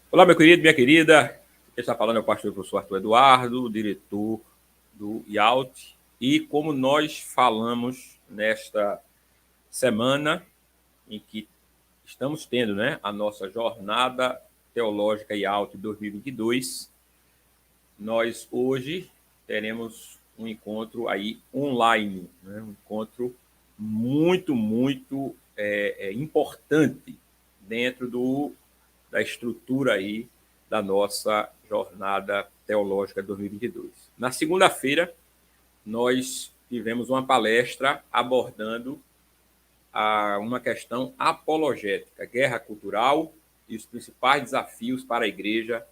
Olá, meu querido, minha querida. Quem está falando é o pastor professor Arthur Eduardo, diretor do IALT. E como nós falamos nesta semana em que estamos tendo, né, a nossa jornada teológica IALT 2022, nós hoje teremos um encontro aí online, né, um encontro muito importante dentro da estrutura aí da nossa jornada teológica 2022. Na segunda-feira, nós tivemos uma palestra abordando uma questão apologética, guerra cultural e os principais desafios para a igreja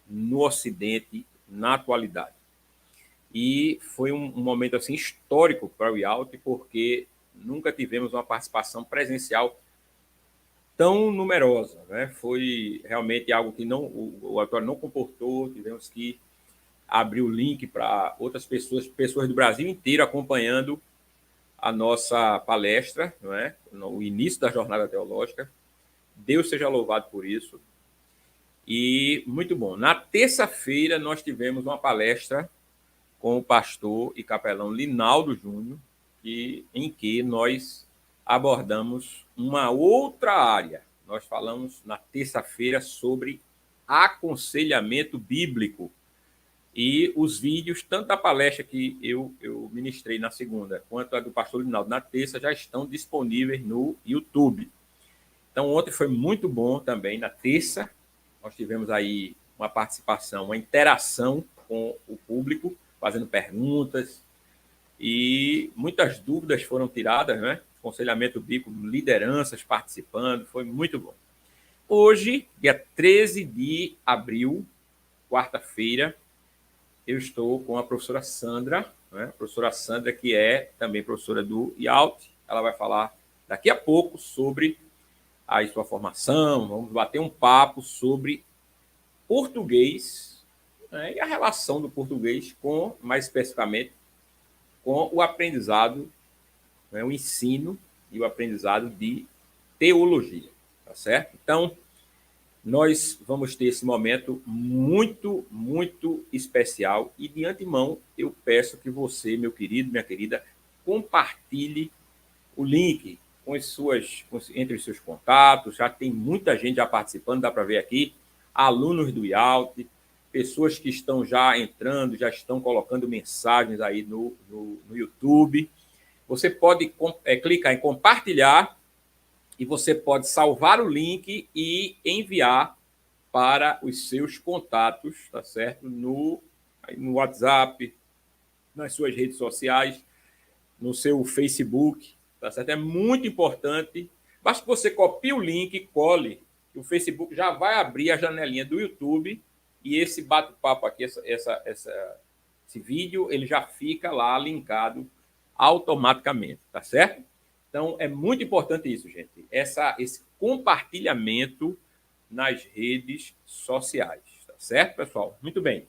no Ocidente na atualidade. E foi um momento assim histórico para o IALT, porque nunca tivemos uma participação presencial tão numerosa, né? Foi realmente algo que o auditório não comportou, tivemos que abrir o link para outras pessoas do Brasil inteiro acompanhando a nossa palestra, não é? O início da jornada teológica. Deus seja louvado por isso. E muito bom. Na terça-feira nós tivemos uma palestra com o pastor e capelão Linaldo Júnior, em que nós abordamos uma outra área. Nós falamos na terça-feira sobre aconselhamento bíblico. E os vídeos, tanto da palestra que eu ministrei na segunda, quanto a do pastor Linaldo na terça, já estão disponíveis no YouTube. Então, ontem foi muito bom também, na terça. Nós tivemos aí uma participação, uma interação com o público, fazendo perguntas, e muitas dúvidas foram tiradas, né? Aconselhamento bíblico, lideranças participando, foi muito bom. Hoje, dia 13 de abril, quarta-feira, eu estou com a professora Sandra, né? A professora Sandra, que é também professora do IALT. Ela vai falar daqui a pouco sobre a sua formação, vamos bater um papo sobre português, né? E a relação do português com, mais especificamente, com o aprendizado, né? O ensino e o aprendizado de teologia, tá certo? Então, nós vamos ter esse momento muito especial e, de antemão, eu peço que você, meu querido, minha querida, compartilhe o link entre os seus contatos. Já tem muita gente já participando, dá para ver aqui, alunos do IALT, pessoas que estão já entrando, já estão colocando mensagens aí no YouTube. Você pode clicar em compartilhar e você pode salvar o link e enviar para os seus contatos, tá certo? No WhatsApp, nas suas redes sociais, no seu Facebook, tá certo? É muito importante. Basta que você copie o link, cole, e o Facebook já vai abrir a janelinha do YouTube e esse bate-papo aqui, esse vídeo, ele já fica lá linkado automaticamente, tá certo? Então, é muito importante isso, gente. Esse compartilhamento nas redes sociais, tá certo, pessoal? Muito bem.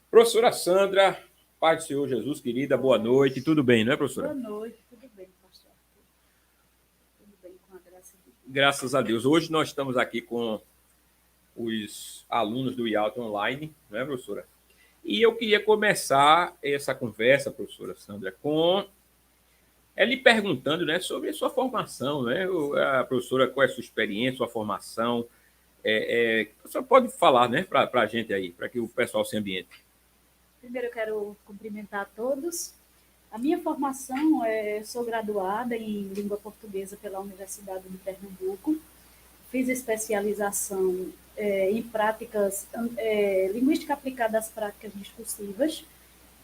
Professora Sandra, Pai do Senhor Jesus, querida, boa noite. Tudo bem, não é, professora? Boa noite, tudo bem, pastor? Tudo bem, com a graça de Deus. Graças a Deus. Hoje nós estamos aqui com os alunos do IALT Online, não é, professora? E eu queria começar essa conversa, professora Sandra, com lhe perguntando, né, sobre a sua formação, né? A professora, qual é a sua experiência, sua formação? A professora pode falar, né, para a gente aí, para que o pessoal se ambiente. Primeiro, eu quero cumprimentar a todos. A minha formação sou graduada em língua portuguesa pela Universidade de Pernambuco. Fiz especialização em práticas, linguística aplicada às práticas discursivas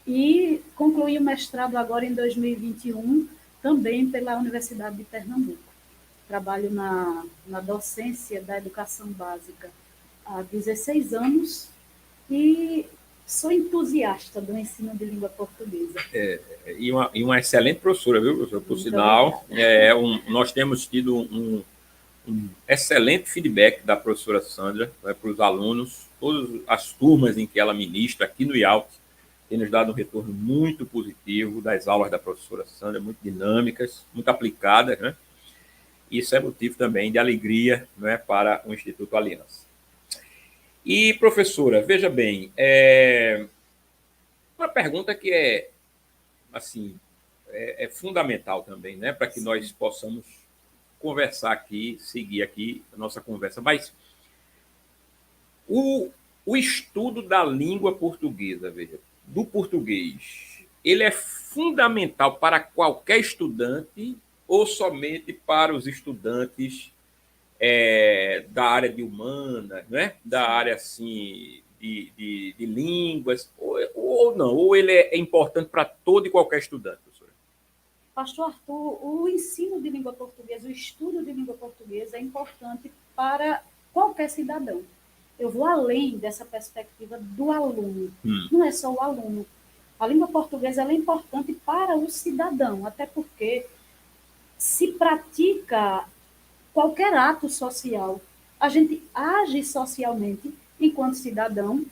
e concluí o mestrado agora em 2021, também pela Universidade de Pernambuco. Trabalho na docência da educação básica há 16 anos e sou entusiasta do ensino de língua portuguesa. E uma excelente professora, viu, professor? Por sinal, nós temos tido um excelente feedback da professora Sandra, né, para os alunos, todas as turmas em que ela ministra aqui no IALT, tem nos dado um retorno muito positivo das aulas da professora Sandra, muito dinâmicas, muito aplicadas, né? Isso é motivo também de alegria, né, para o Instituto Aliança. E, professora, veja bem, uma pergunta que assim, é fundamental também, né, para que nós possamos conversar aqui, seguir aqui a nossa conversa. Mas o estudo da língua portuguesa, veja, do português, ele é fundamental para qualquer estudante ou somente para os estudantes da área de humanas, né? Da área assim de línguas, ou não, ou ele é importante para todo e qualquer estudante, professora? Pastor Arthur, o ensino de língua portuguesa, o estudo de língua portuguesa é importante para qualquer cidadão. Eu vou além dessa perspectiva do aluno. Não é só o aluno. A língua portuguesa é importante para o cidadão, até porque se pratica qualquer ato social. A gente age socialmente enquanto cidadão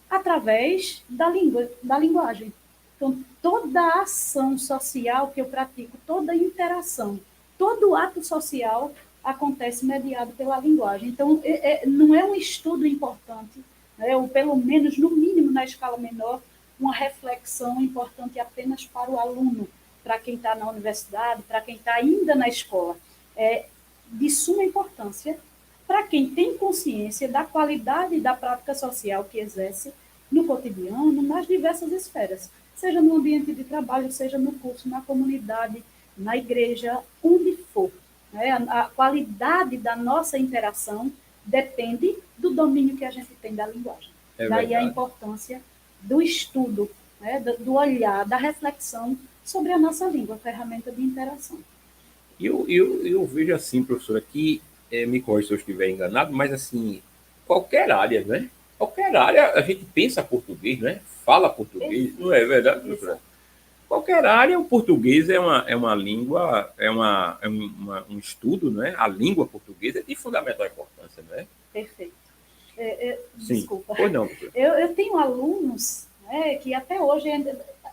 através da língua, da linguagem. Então, toda a ação social que eu pratico, toda interação, todo ato social acontece mediado pela linguagem. Então, não é um estudo importante, né, ou pelo menos, no mínimo, na escala menor, uma reflexão importante apenas para o aluno, para quem está na universidade, para quem está ainda na escola. É de suma importância para quem tem consciência da qualidade da prática social que exerce no cotidiano, nas diversas esferas, seja no ambiente de trabalho, seja no curso, na comunidade, na igreja, onde for. Né? A qualidade da nossa interação depende do domínio que a gente tem da linguagem. Daí a importância do estudo, né? Do olhar, da reflexão sobre a nossa língua, ferramenta de interação. Eu vejo assim, professora, que, me corrija se eu estiver enganado, mas assim, qualquer área, né? Qualquer área a gente pensa português, né? Fala português, não é verdade, professora? Qualquer área, o português é uma língua, um estudo, né? A língua portuguesa é de fundamental importância, né? Perfeito. Sim. Desculpa. Pois não, professora. Eu tenho alunos, né, que até hoje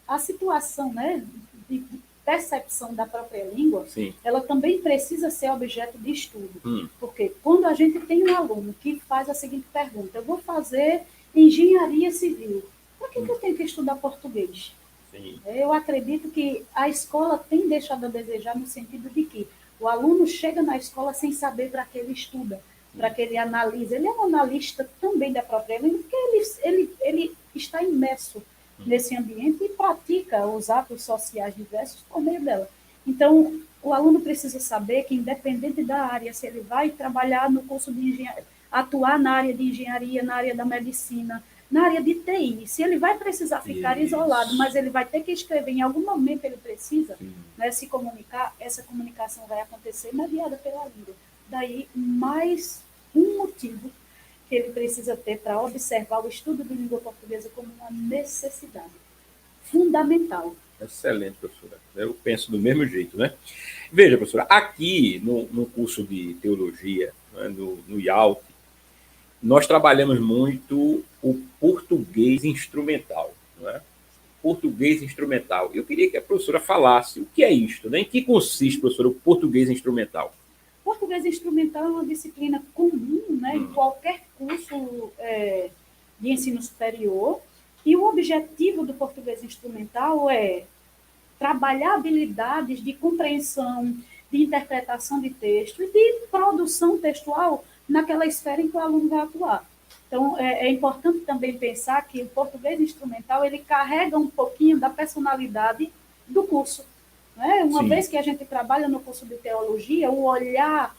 a situação, né, de percepção da própria língua, Sim. ela também precisa ser objeto de estudo. Porque quando a gente tem um aluno que faz a seguinte pergunta: eu vou fazer engenharia civil, por que eu tenho que estudar português? Sim. Eu acredito que a escola tem deixado a desejar no sentido de que o aluno chega na escola sem saber para que ele estuda, para que ele analise. Ele é um analista também da própria língua, porque ele está imerso nesse ambiente e pratica os atos sociais diversos por meio dela. Então, o aluno precisa saber que, independente da área, se ele vai trabalhar no curso de engenharia, atuar na área de engenharia, na área da medicina, na área de TI, se ele vai precisar ficar isolado, mas ele vai ter que escrever, em algum momento ele precisa, né, se comunicar, essa comunicação vai acontecer mediada pela língua. Daí, mais um motivo que ele precisa ter para observar o estudo de língua portuguesa como uma necessidade fundamental. Excelente, professora. Eu penso do mesmo jeito, né? Veja, professora, aqui no curso de teologia, né, no IALT, nós trabalhamos muito o português instrumental, não é? Português instrumental. Eu queria que a professora falasse o que é isto, né? Em que consiste, professora, o português instrumental? Português instrumental é uma disciplina comum, né, em qualquer curso de ensino superior, e o objetivo do português instrumental é trabalhar habilidades de compreensão, de interpretação de texto e de produção textual naquela esfera em que o aluno vai atuar. Então, é importante também pensar que o português instrumental ele carrega um pouquinho da personalidade do curso. Né? Uma Sim. vez que a gente trabalha no curso de teologia, o olhar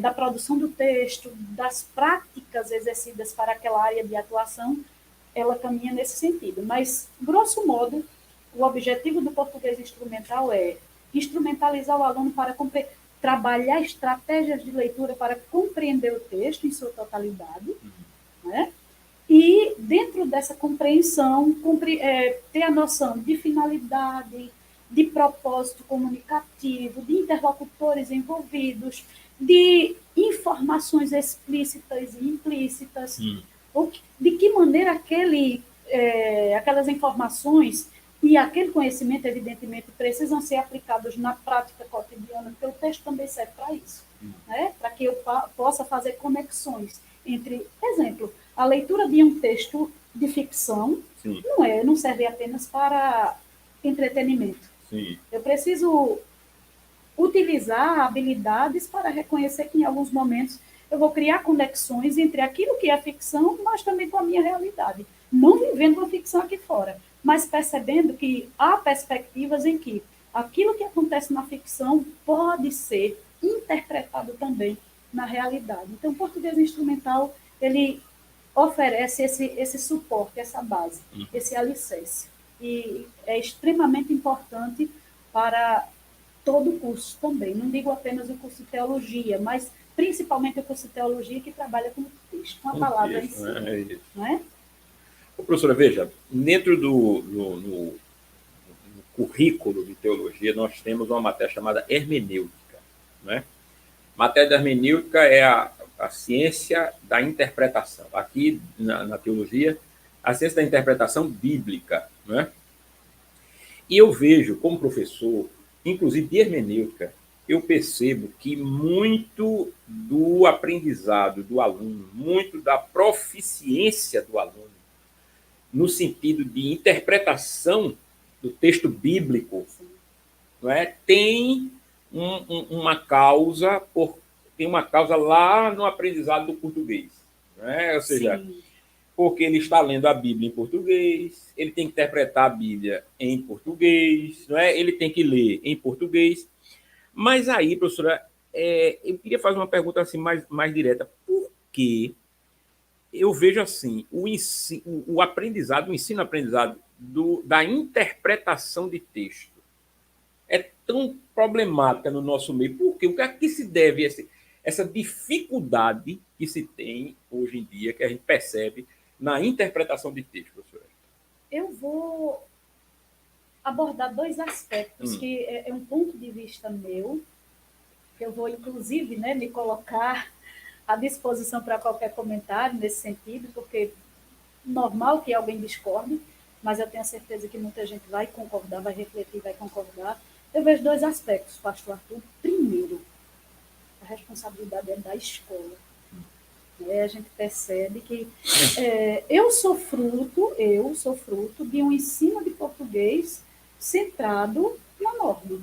da produção do texto, das práticas exercidas para aquela área de atuação, ela caminha nesse sentido. Mas, grosso modo, o objetivo do português instrumental é instrumentalizar o aluno para trabalhar estratégias de leitura para compreender o texto em sua totalidade, né? E, dentro dessa compreensão, ter a noção de finalidade, de propósito comunicativo, de interlocutores envolvidos, de informações explícitas e implícitas, de que maneira aquelas informações e aquele conhecimento, evidentemente, precisam ser aplicados na prática cotidiana, porque o texto também serve para isso, né? Para que eu possa fazer conexões entre, exemplo, a leitura de um texto de ficção Sim. não serve apenas para entretenimento. Sim. Eu preciso utilizar habilidades para reconhecer que, em alguns momentos, eu vou criar conexões entre aquilo que é ficção, mas também com a minha realidade. Não vivendo uma ficção aqui fora, mas percebendo que há perspectivas em que aquilo que acontece na ficção pode ser interpretado também na realidade. Então, o português instrumental, ele oferece esse suporte, essa base, esse alicerce. E é extremamente importante para todo o curso também. Não digo apenas o curso de teologia, mas principalmente o curso de teologia que trabalha com o texto, com a palavra em si. Não é? Professora, veja, dentro no currículo de teologia, nós temos uma matéria chamada hermenêutica. Né? Matéria da hermenêutica é a ciência da interpretação. Aqui, na teologia, a ciência da interpretação bíblica. Né? E eu vejo, como professor, inclusive de hermenêutica, eu percebo que muito do aprendizado do aluno, muito da proficiência do aluno, no sentido de interpretação do texto bíblico, não é? Tem uma causa lá no aprendizado do português. Não é? Ou seja, sim, porque ele está lendo a Bíblia em português, ele tem que interpretar a Bíblia em português, não é? Ele tem que ler em português. Mas aí, professora, eu queria fazer uma pergunta assim mais direta. Por que eu vejo assim, o aprendizado, o ensino-aprendizado da interpretação de texto é tão problemática no nosso meio? Por quê? O que é que se deve essa dificuldade que se tem hoje em dia, que a gente percebe na interpretação de texto, professora? Eu vou abordar dois aspectos, que é um ponto de vista meu, que eu vou, inclusive, né, me colocar à disposição para qualquer comentário nesse sentido, porque normal que alguém discorde, mas eu tenho certeza que muita gente vai concordar, vai refletir, vai concordar. Eu vejo dois aspectos, pastor Arthur. Primeiro, a responsabilidade é da escola. A gente percebe que eu sou fruto de um ensino de português centrado na norma.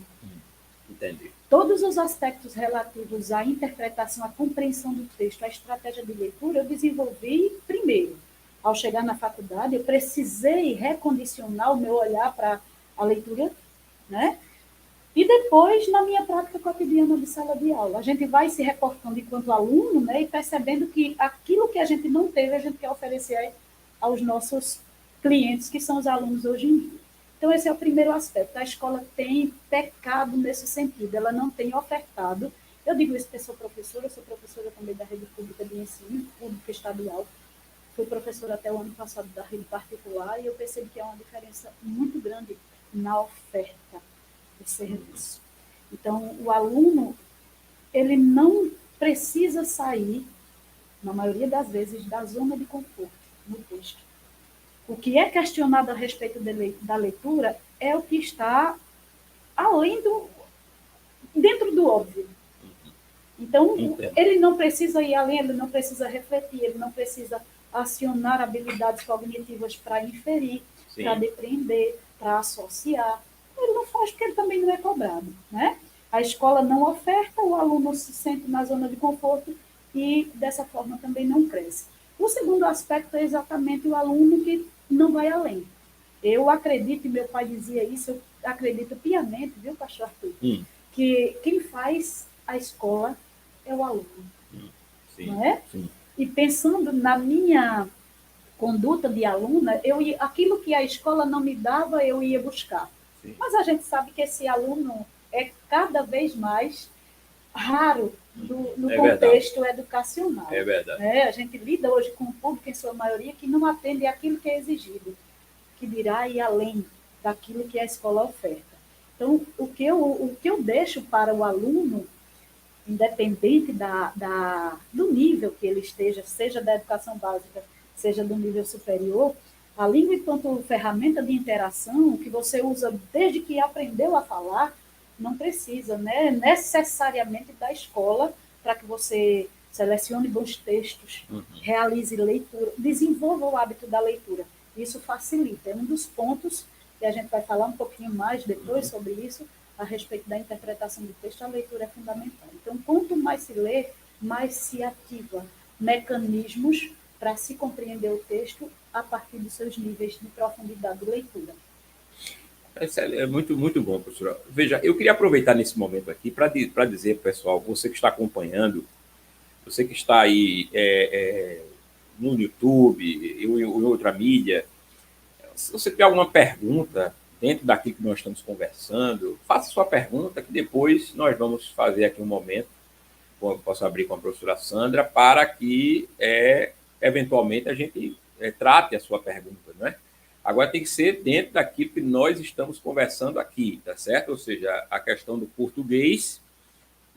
Entendi. Todos os aspectos relativos à interpretação, à compreensão do texto, à estratégia de leitura, eu desenvolvi primeiro. Ao chegar na faculdade, eu precisei recondicionar o meu olhar para a leitura, né? E depois, na minha prática cotidiana de sala de aula, a gente vai se reportando enquanto aluno, né, e percebendo que aquilo que a gente não teve, a gente quer oferecer aos nossos clientes, que são os alunos hoje em dia. Então, esse é o primeiro aspecto. A escola tem pecado nesse sentido, ela não tem ofertado. Eu digo isso porque sou professora também da rede pública de ensino, pública estadual. Fui professora até o ano passado da rede particular e eu percebo que há uma diferença muito grande na oferta do serviço. Então, o aluno, ele não precisa sair, na maioria das vezes, da zona de conforto no texto. O que é questionado a respeito da leitura é o que está além dentro do óbvio. Então, ele não precisa ir além, ele não precisa refletir, ele não precisa acionar habilidades cognitivas para inferir, para depreender, para associar. Ele não faz porque ele também não é cobrado, né? A escola não oferta, o aluno se sente na zona de conforto e, dessa forma, também não cresce. O segundo aspecto é exatamente o aluno que não vai além. Eu acredito, e meu pai dizia isso, eu acredito piamente, viu, pastor Arthur, que quem faz a escola é o aluno. Sim, não é? Sim. E pensando na minha conduta de aluna, aquilo que a escola não me dava, eu ia buscar. Sim. Mas a gente sabe que esse aluno é cada vez mais raro no contexto educacional. É verdade. A gente lida hoje com um público, em sua maioria, que não atende àquilo que é exigido, que dirá ir além daquilo que a escola oferta. Então, o que eu deixo para o aluno, independente do nível que ele esteja, seja da educação básica, seja do nível superior, a língua enquanto ferramenta de interação que você usa desde que aprendeu a falar, não precisa, né, necessariamente da escola para que você selecione bons textos, realize leitura, desenvolva o hábito da leitura. Isso facilita. É um dos pontos que a gente vai falar um pouquinho mais depois sobre isso, a respeito da interpretação do texto. A leitura é fundamental. Então, quanto mais se lê, mais se ativa mecanismos para se compreender o texto a partir dos seus níveis de profundidade de leitura. É muito, muito bom, professora. Veja, eu queria aproveitar nesse momento aqui para dizer, pessoal, você que está acompanhando, você que está aí no YouTube, em outra mídia, se você tem alguma pergunta dentro daquilo que nós estamos conversando, faça sua pergunta, que depois nós vamos fazer aqui um momento, posso abrir com a professora Sandra, para que, eventualmente, a gente trate a sua pergunta, não é? Agora tem que ser dentro daquilo que nós estamos conversando aqui, tá certo? Ou seja, a questão do português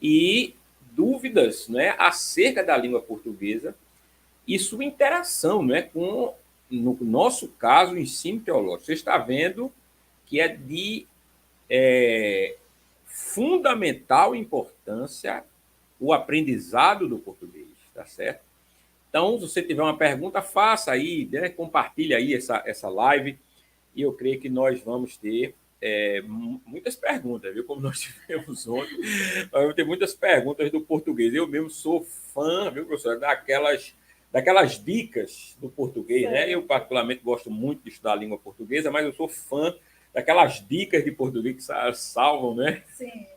e dúvidas, né, acerca da língua portuguesa e sua interação, né, com, no nosso caso, o ensino teológico. Você está vendo que é de fundamental importância o aprendizado do português, tá certo? Então, se você tiver uma pergunta, faça aí, né, compartilhe aí essa live, e eu creio que nós vamos ter muitas perguntas, viu? Como nós tivemos ontem, nós vamos ter muitas perguntas do português. Eu mesmo sou fã, viu, professor, daquelas dicas do português, né? Eu, particularmente, gosto muito de estudar a língua portuguesa, mas eu sou fã daquelas dicas de português que salvam, né? Sim.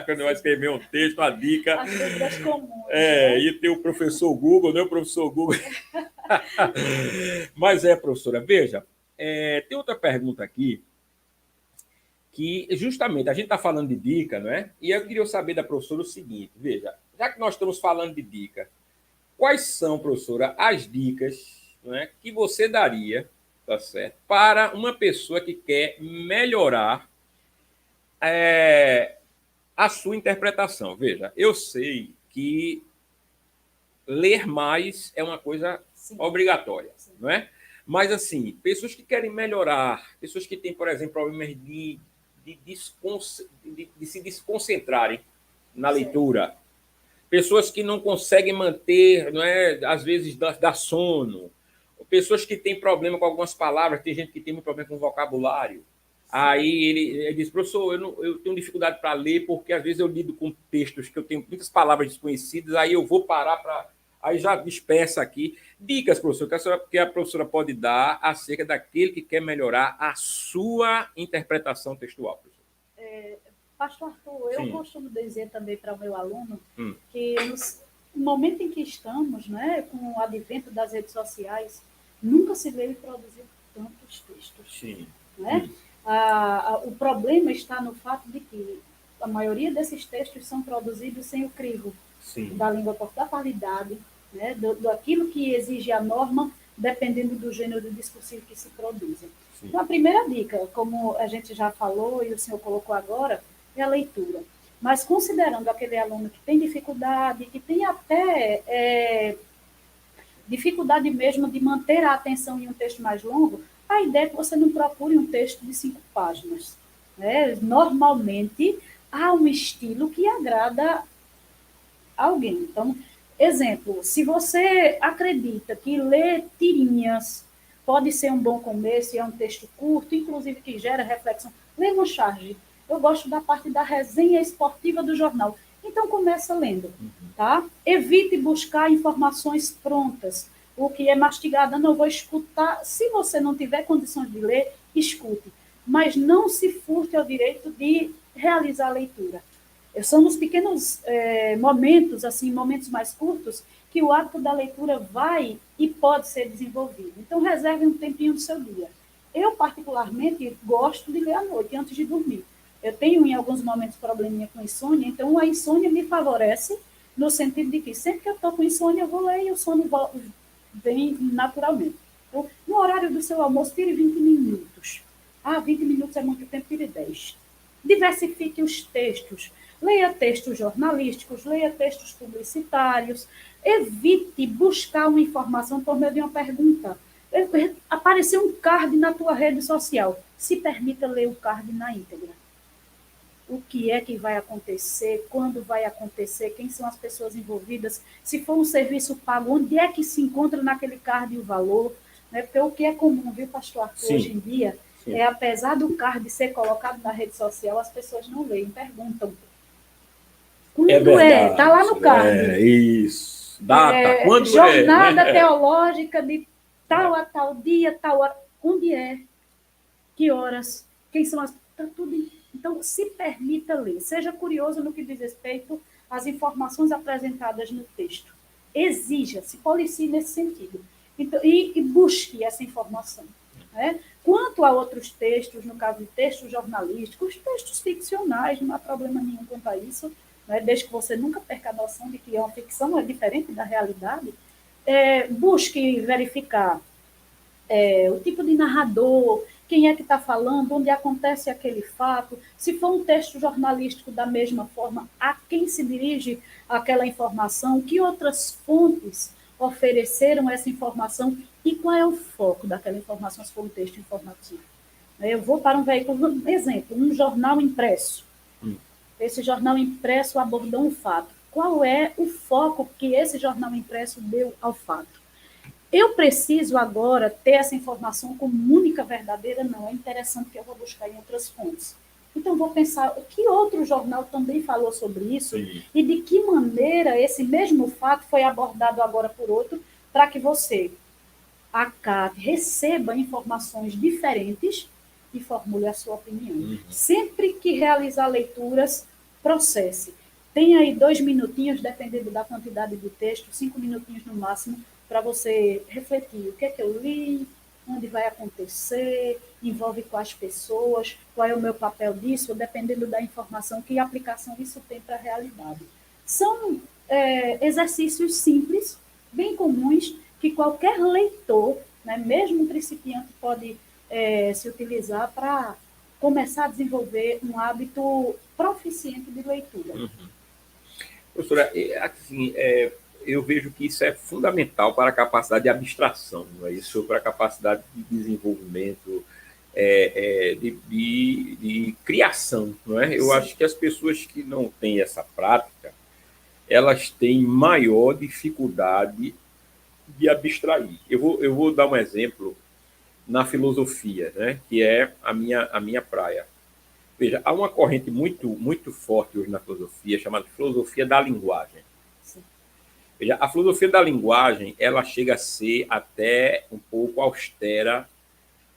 Quando vai escrever um texto, uma dica. As dúvidas comuns. Né? E tem o professor Google, né? O professor Google. Mas professora, veja, tem outra pergunta aqui, que justamente a gente está falando de dica, não é? E eu queria saber da professora o seguinte, veja, já que nós estamos falando de dica, quais são, professora, as dicas, não é, que você daria, tá certo, para uma pessoa que quer melhorar a sua interpretação? Veja, eu sei que ler mais é uma coisa obrigatória, não é? Mas, assim, pessoas que querem melhorar, pessoas que têm, por exemplo, problemas de se desconcentrarem na leitura, pessoas que não conseguem manter, não é, às vezes dá sono, pessoas que têm problema com algumas palavras, tem gente que tem muito problema com vocabulário. Aí ele diz, professor, eu tenho dificuldade para ler porque às vezes eu lido com textos que eu tenho muitas palavras desconhecidas, aí eu vou parar para... Aí já dispersa aqui. Dicas, professor, que a professora pode dar acerca daquele que quer melhorar a sua interpretação textual, professor. Pastor Arthur, eu costumo dizer também para o meu aluno que no momento em que estamos, né, com o advento das redes sociais, nunca se veio produzir tantos textos. Sim. Né? O problema está no fato de que a maioria desses textos são produzidos sem o crivo da língua portuguesa, da qualidade, né, daquilo que exige a norma, dependendo do gênero discursivo que se produza. Então, a primeira dica, como a gente já falou e o senhor colocou agora, é a leitura. Mas considerando aquele aluno que tem dificuldade, que tem até dificuldade mesmo de manter a atenção em um texto mais longo, a ideia é que você não procure um texto de 5 páginas. Né? Normalmente, há um estilo que agrada alguém. Então, exemplo, se você acredita que ler tirinhas pode ser um bom começo, e é um texto curto, inclusive que gera reflexão, lê uma charge. Eu gosto da parte da resenha esportiva do jornal. Então, começa lendo. Tá? Evite buscar informações prontas. O que é mastigado, não vou escutar. Se você não tiver condições de ler, escute. Mas não se furte ao direito de realizar a leitura. São nos pequenos momentos, assim, momentos mais curtos, que o hábito da leitura vai e pode ser desenvolvido. Então, reserve um tempinho do seu dia. Eu, particularmente, gosto de ler à noite, antes de dormir. Eu tenho, em alguns momentos, probleminha com insônia, então a insônia me favorece no sentido de que sempre que eu estou com insônia, eu vou ler e o sono vem naturalmente. Então, no horário do seu almoço, tire 20 minutos. 20 minutos é muito tempo, tire 10. Diversifique os textos. Leia textos jornalísticos, leia textos publicitários. Evite buscar uma informação por meio de uma pergunta. Apareceu um card na tua rede social. Se permita ler o card na íntegra. o que é que vai acontecer, quando vai acontecer, quem são as pessoas envolvidas, se for um serviço pago, onde é que se encontra naquele card o valor, né? Porque o que é comum, viu, pastor Arthur, hoje em dia, sim. apesar do card ser colocado na rede social, as pessoas não leem, perguntam. Quando tá lá no card. Isso. Data, quando jornada teológica de tal a tal dia, tal hora. Onde é? Que horas? Quem são as... Tá tudo... Então, se permita ler. Seja curioso no que diz respeito às informações apresentadas no texto. Exija, se policie nesse sentido. Então, e busque essa informação. Né? Quanto a outros textos, no caso de textos jornalísticos, textos ficcionais, não há problema nenhum quanto a isso, né? Desde que você nunca perca a noção de que é uma ficção, é diferente da realidade. Busque verificar o tipo de narrador, quem é que está falando, onde acontece aquele fato, se for um texto jornalístico da mesma forma, a quem se dirige aquela informação, que outras fontes ofereceram essa informação e qual é o foco daquela informação, se for um texto informativo. Eu vou para um veículo, exemplo, um jornal impresso. Esse jornal impresso abordou um fato. Qual é o foco que esse jornal impresso deu ao fato? Eu preciso agora ter essa informação como única verdadeira? Não, é interessante que eu vou buscar em outras fontes. Então, vou pensar o que outro jornal também falou sobre isso. Sim. E de que maneira esse mesmo fato foi abordado agora por outro, para que você acate, receba informações diferentes e formule a sua opinião. Sempre que realizar leituras, processe. Tenha aí 2 minutinhos, dependendo da quantidade do texto, 5 minutinhos no máximo, para você refletir o que é que eu li, onde vai acontecer, envolve quais pessoas, qual é o meu papel disso, dependendo da informação, que aplicação isso tem para a realidade. São exercícios simples, bem comuns, que qualquer leitor, né, mesmo um principiante, pode se utilizar para começar a desenvolver um hábito proficiente de leitura. Professora, assim, eu vejo que isso é fundamental para a capacidade de abstração, não é isso? Para a capacidade de desenvolvimento, de criação, não é? Eu acho que as pessoas que não têm essa prática, elas têm maior dificuldade de abstrair. Eu vou dar um exemplo na filosofia, né? Que é a minha praia. Veja, há uma corrente muito forte hoje na filosofia, chamada filosofia da linguagem. Veja, a filosofia da linguagem, ela chega a ser até um pouco austera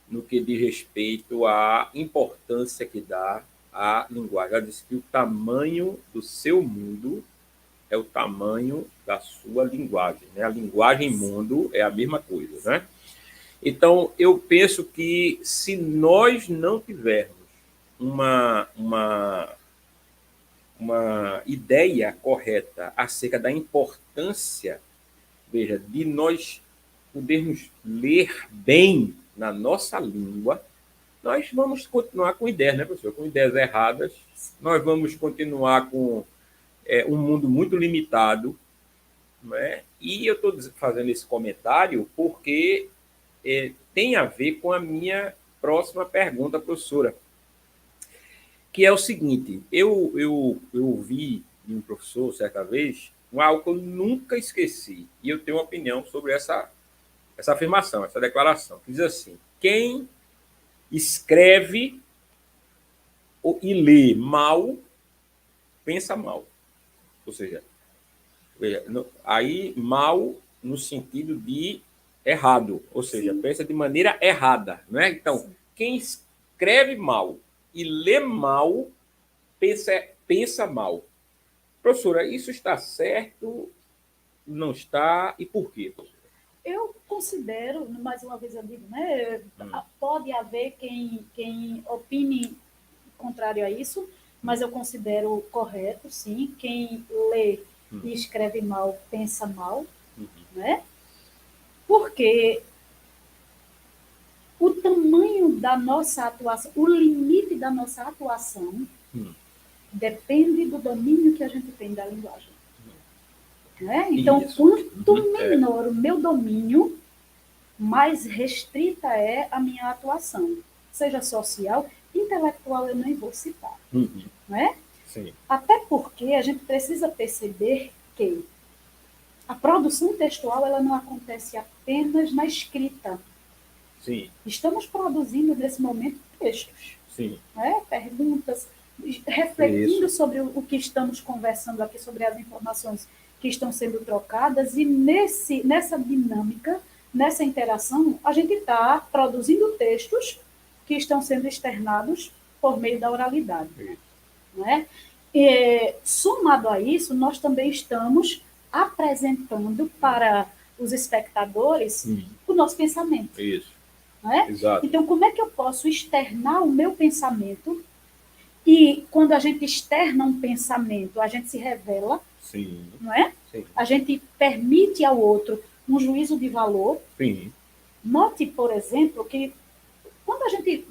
no que diz respeito à importância que dá à linguagem. Ela diz que o tamanho do seu mundo é o tamanho da sua linguagem, né? A linguagem e mundo é a mesma coisa, né? Então, eu penso que se nós não tivermos uma ideia correta acerca da importância, veja, de nós podermos ler bem na nossa língua, nós vamos continuar com ideias, né, professor? Com ideias erradas, nós vamos continuar com um mundo muito limitado, não é? E eu estou fazendo esse comentário porque tem a ver com a minha próxima pergunta, professora, que é o seguinte: eu ouvi de um professor, certa vez, algo que eu nunca esqueci, e eu tenho uma opinião sobre essa afirmação, essa declaração, que diz assim: quem escreve e lê mal, pensa mal. Ou seja, aí mal no sentido de errado, ou seja, sim, pensa de maneira errada, não é? Então, sim, quem escreve mal e lê mal, pensa mal. Professora, isso está certo? Não está? E por quê, professora? Eu considero, mais uma vez eu digo, né, pode haver quem opine contrário a isso, mas eu considero correto, sim. Quem lê e escreve mal, pensa mal, né? Porque o tamanho da nossa atuação, o limite da nossa atuação, depende do domínio que a gente tem da linguagem. Né? Então, quanto menor o meu domínio, mais restrita é a minha atuação. Seja social, intelectual eu nem vou citar. não é? Sim. Até porque a gente precisa perceber que a produção textual ela não acontece apenas na escrita. Sim. Estamos produzindo, nesse momento, textos, Sim. né? Perguntas, refletindo Isso. sobre o que estamos conversando aqui, sobre as informações que estão sendo trocadas, e nessa dinâmica, nessa interação, a gente está produzindo textos que estão sendo externados por meio da oralidade. Isso. Né? E, somado a isso, nós também estamos apresentando para os espectadores o nosso pensamento. Isso. Né? Exato. Então, como é que eu posso externar o meu pensamento? E quando a gente externa um pensamento, a gente se revela, Sim. não é? Sim. A gente permite ao outro um juízo de valor. Sim. Note, por exemplo, que quando a gente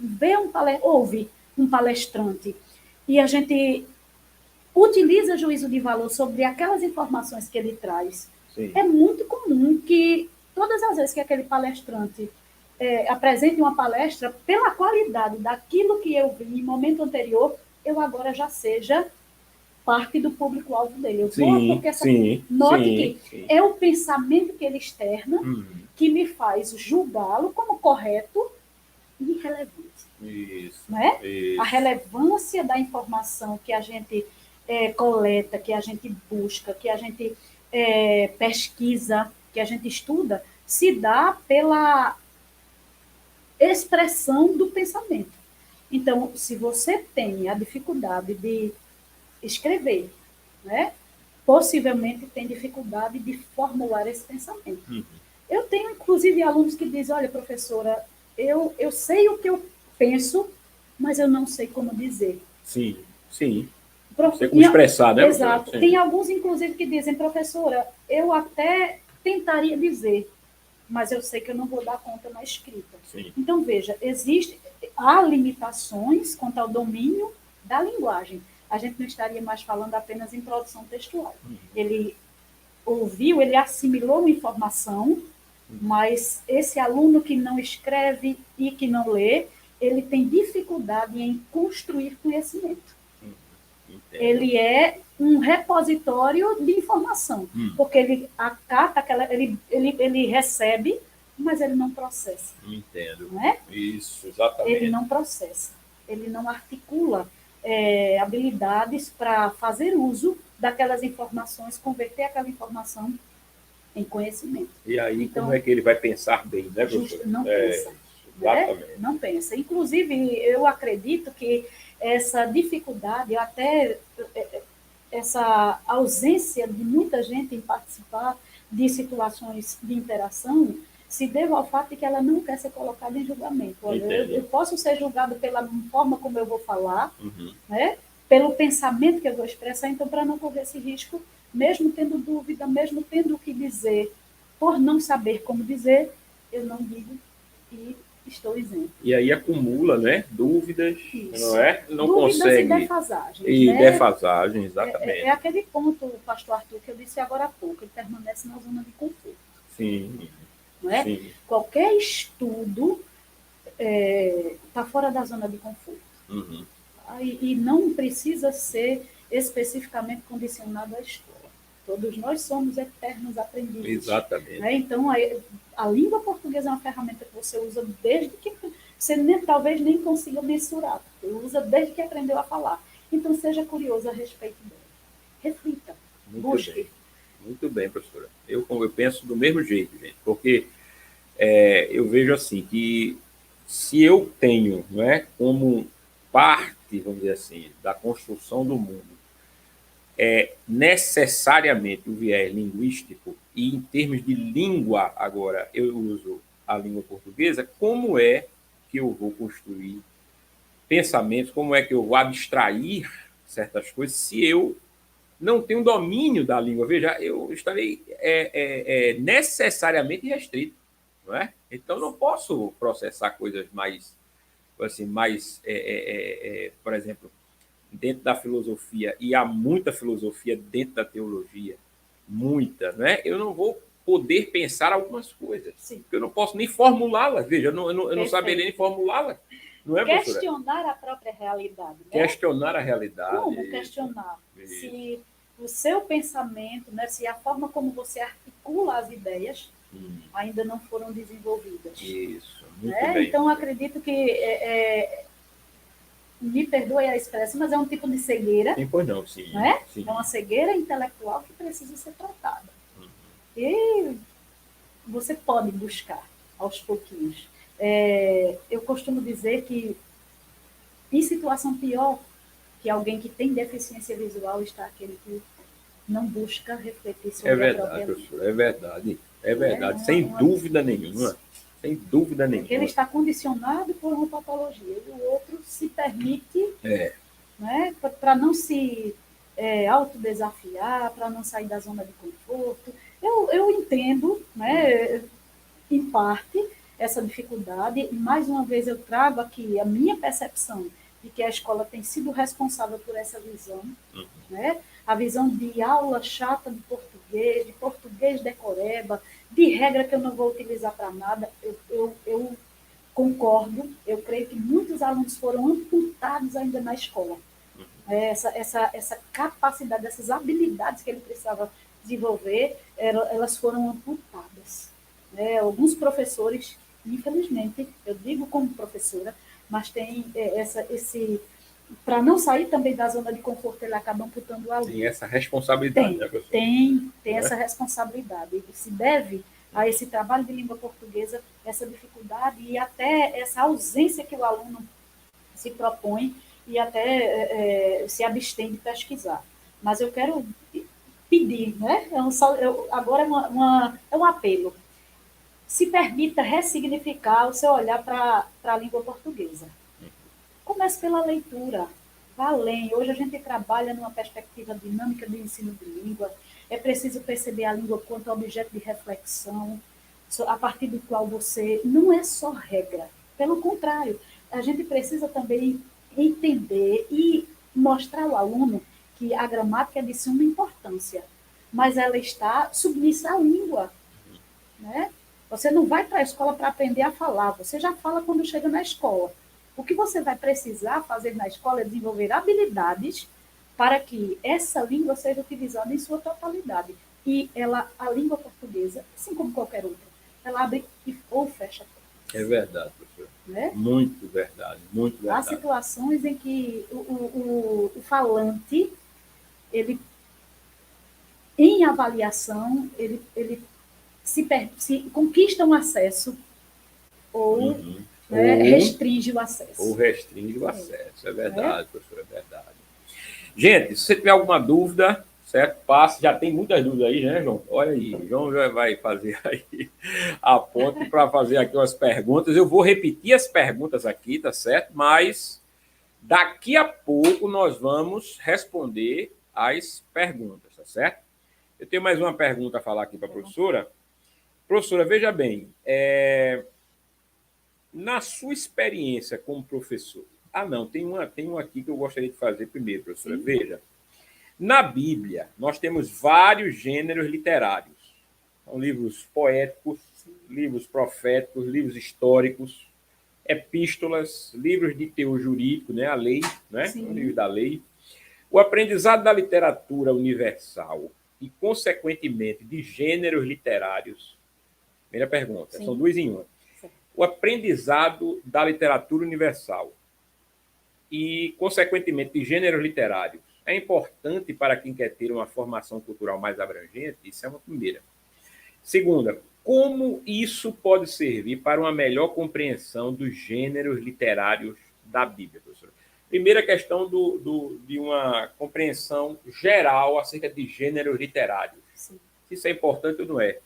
ouve um palestrante e a gente utiliza juízo de valor sobre aquelas informações que ele traz, Sim. é muito comum que todas as vezes que aquele palestrante apresente uma palestra, pela qualidade daquilo que eu vi em momento anterior, eu agora já seja parte do público-alvo dele. Eu vou porque note que é o pensamento que ele externa que me faz julgá-lo como correto e irrelevante. Isso. Né? Isso. A relevância da informação que a gente coleta, que a gente busca, que a gente pesquisa, que a gente estuda, se dá pela expressão do pensamento. Então, se você tem a dificuldade de escrever, né, possivelmente tem dificuldade de formular esse pensamento. Eu tenho, inclusive, alunos que dizem, olha, professora, eu sei o que eu penso, mas eu não sei como dizer. Sim, sim. Não sei como expressar, né? Exato. Tem alguns, inclusive, que dizem, professora, eu até tentaria dizer, mas eu sei que eu não vou dar conta na escrita. Sim. Então, veja, há limitações quanto ao domínio da linguagem. A gente não estaria mais falando apenas em produção textual. Ele ouviu, ele assimilou uma informação, mas esse aluno que não escreve e que não lê, ele tem dificuldade em construir conhecimento. Entendo. Ele é um repositório de informação, porque ele acata, ele recebe, mas ele não processa. Entendo. Não é? Isso, exatamente. Ele não processa, ele não articula habilidades para fazer uso daquelas informações, converter aquela informação em conhecimento. E aí, então, como é que ele vai pensar bem, né, professor? Não pensa. Exatamente. Né? Não pensa. Inclusive, eu acredito que essa dificuldade, até essa ausência de muita gente em participar de situações de interação, se deve ao fato de que ela não quer ser colocada em julgamento. Olha, eu posso ser julgado pela forma como eu vou falar, né? Pelo pensamento que eu vou expressar, então, para não correr esse risco, mesmo tendo dúvida, mesmo tendo o que dizer, por não saber como dizer, eu não digo e estou isento. E aí acumula, né, dúvidas, Isso. Não é? Não dúvidas consegue. E defasagens. E né? defasagem, exatamente. É aquele ponto, pastor Arthur, que eu disse agora há pouco, ele permanece na zona de conforto. Sim. Não é? Sim. Qualquer estudo está fora da zona de conforto. E não precisa ser especificamente condicionado à escola. Todos nós somos eternos aprendizes. Exatamente. Né? Então, a língua portuguesa é uma ferramenta que você usa desde que você talvez nem consiga mensurar. Você usa desde que aprendeu a falar. Então, seja curioso a respeito dela. Reflita. Busque. Bem. Muito bem, professora. Eu penso do mesmo jeito, gente, porque eu vejo assim, que se eu tenho, não é, como parte, vamos dizer assim, da construção do mundo, necessariamente o viés linguístico, e em termos de língua, agora, eu uso a língua portuguesa, como é que eu vou construir pensamentos, como é que eu vou abstrair certas coisas, se eu não tenho domínio da língua? Veja, eu estarei necessariamente restrito, não é? Então, não posso processar coisas mais, assim, por exemplo, dentro da filosofia, e há muita filosofia dentro da teologia, muita, né? Eu não vou poder pensar algumas coisas, porque eu não posso nem formulá-las, veja, eu não saberia nem formulá-las, Não é, professora? Questionar a própria realidade. Né? Questionar a realidade. Como questionar? Se o seu pensamento, né, se a forma como você articula as ideias ainda não foram desenvolvidas. Isso, muito né? bem. Então, acredito que, me perdoe a expressão, mas é um tipo de cegueira. Sim, pois não, sim. Né? Sim. É uma cegueira intelectual que precisa ser tratada. E você pode buscar aos pouquinhos. Eu costumo dizer que, em situação pior, que alguém que tem deficiência visual está aquele que não busca refletir sobre a própria vida. Professor, é verdade. É verdade, sem dúvida nenhuma. Sem dúvida nenhuma. Porque ele está condicionado por uma patologia e o outro se permite, né, para não se autodesafiar, para não sair da zona de conforto. Eu entendo, né, em parte, essa dificuldade. Mais uma vez, eu trago aqui a minha percepção de que a escola tem sido responsável por essa visão, né? A visão de aula chata de português decoreba, de regra que eu não vou utilizar para nada. Eu concordo, eu creio que muitos alunos foram amputados ainda na escola. Essa capacidade, essas habilidades que ele precisava desenvolver, elas foram amputadas. Alguns professores, infelizmente, eu digo como professora, mas tem esse... Para não sair também da zona de conforto, ele acaba amputando o aluno. Tem essa responsabilidade, né, professor? Tem essa responsabilidade. E se deve a esse trabalho de língua portuguesa, essa dificuldade e até essa ausência que o aluno se propõe e até se abstém de pesquisar. Mas eu quero pedir, né? Agora é um apelo. Se permita ressignificar o seu olhar para a língua portuguesa. Comece pela leitura, vá além. Hoje a gente trabalha numa perspectiva dinâmica de ensino de língua. É preciso perceber a língua quanto objeto de reflexão, a partir do qual você não é só regra. Pelo contrário, a gente precisa também entender e mostrar ao aluno que a gramática é de suma importância, mas ela está submissa à língua. Né? Você não vai para a escola para aprender a falar, você já fala quando chega na escola. O que você vai precisar fazer na escola é desenvolver habilidades para que essa língua seja utilizada em sua totalidade. E a língua portuguesa, assim como qualquer outra, ela abre ou fecha. É verdade, professor. Né? Muito verdade, muito verdade. Há situações em que o falante, ele, em avaliação, ele se conquista um acesso ou... restringe o acesso. Ou restringe o acesso, é verdade, professor, é verdade. Gente, se você tiver alguma dúvida, certo? Passe, já tem muitas dúvidas aí, né, João? Olha aí, o João já vai fazer aí a ponte para fazer aqui umas perguntas. Eu vou repetir as perguntas aqui, tá certo? Mas daqui a pouco nós vamos responder as perguntas, tá certo? Eu tenho mais uma pergunta a falar aqui para a professora. Professora, veja bem, na sua experiência como professor... tem um aqui que eu gostaria de fazer primeiro, professora. Sim. Veja, na Bíblia, nós temos vários gêneros literários. São livros poéticos, livros proféticos, livros históricos, epístolas, livros de teor jurídico, né? A lei, né? O livro da lei. O aprendizado da literatura universal e, consequentemente, de gêneros literários. Primeira pergunta, são duas em uma. O aprendizado da literatura universal e, consequentemente, de gêneros literários é importante para quem quer ter uma formação cultural mais abrangente? Isso é uma primeira. Segunda, como isso pode servir para uma melhor compreensão dos gêneros literários da Bíblia, professor? Primeira questão de uma compreensão geral acerca de gêneros literários. Sim. Isso é importante ou não é?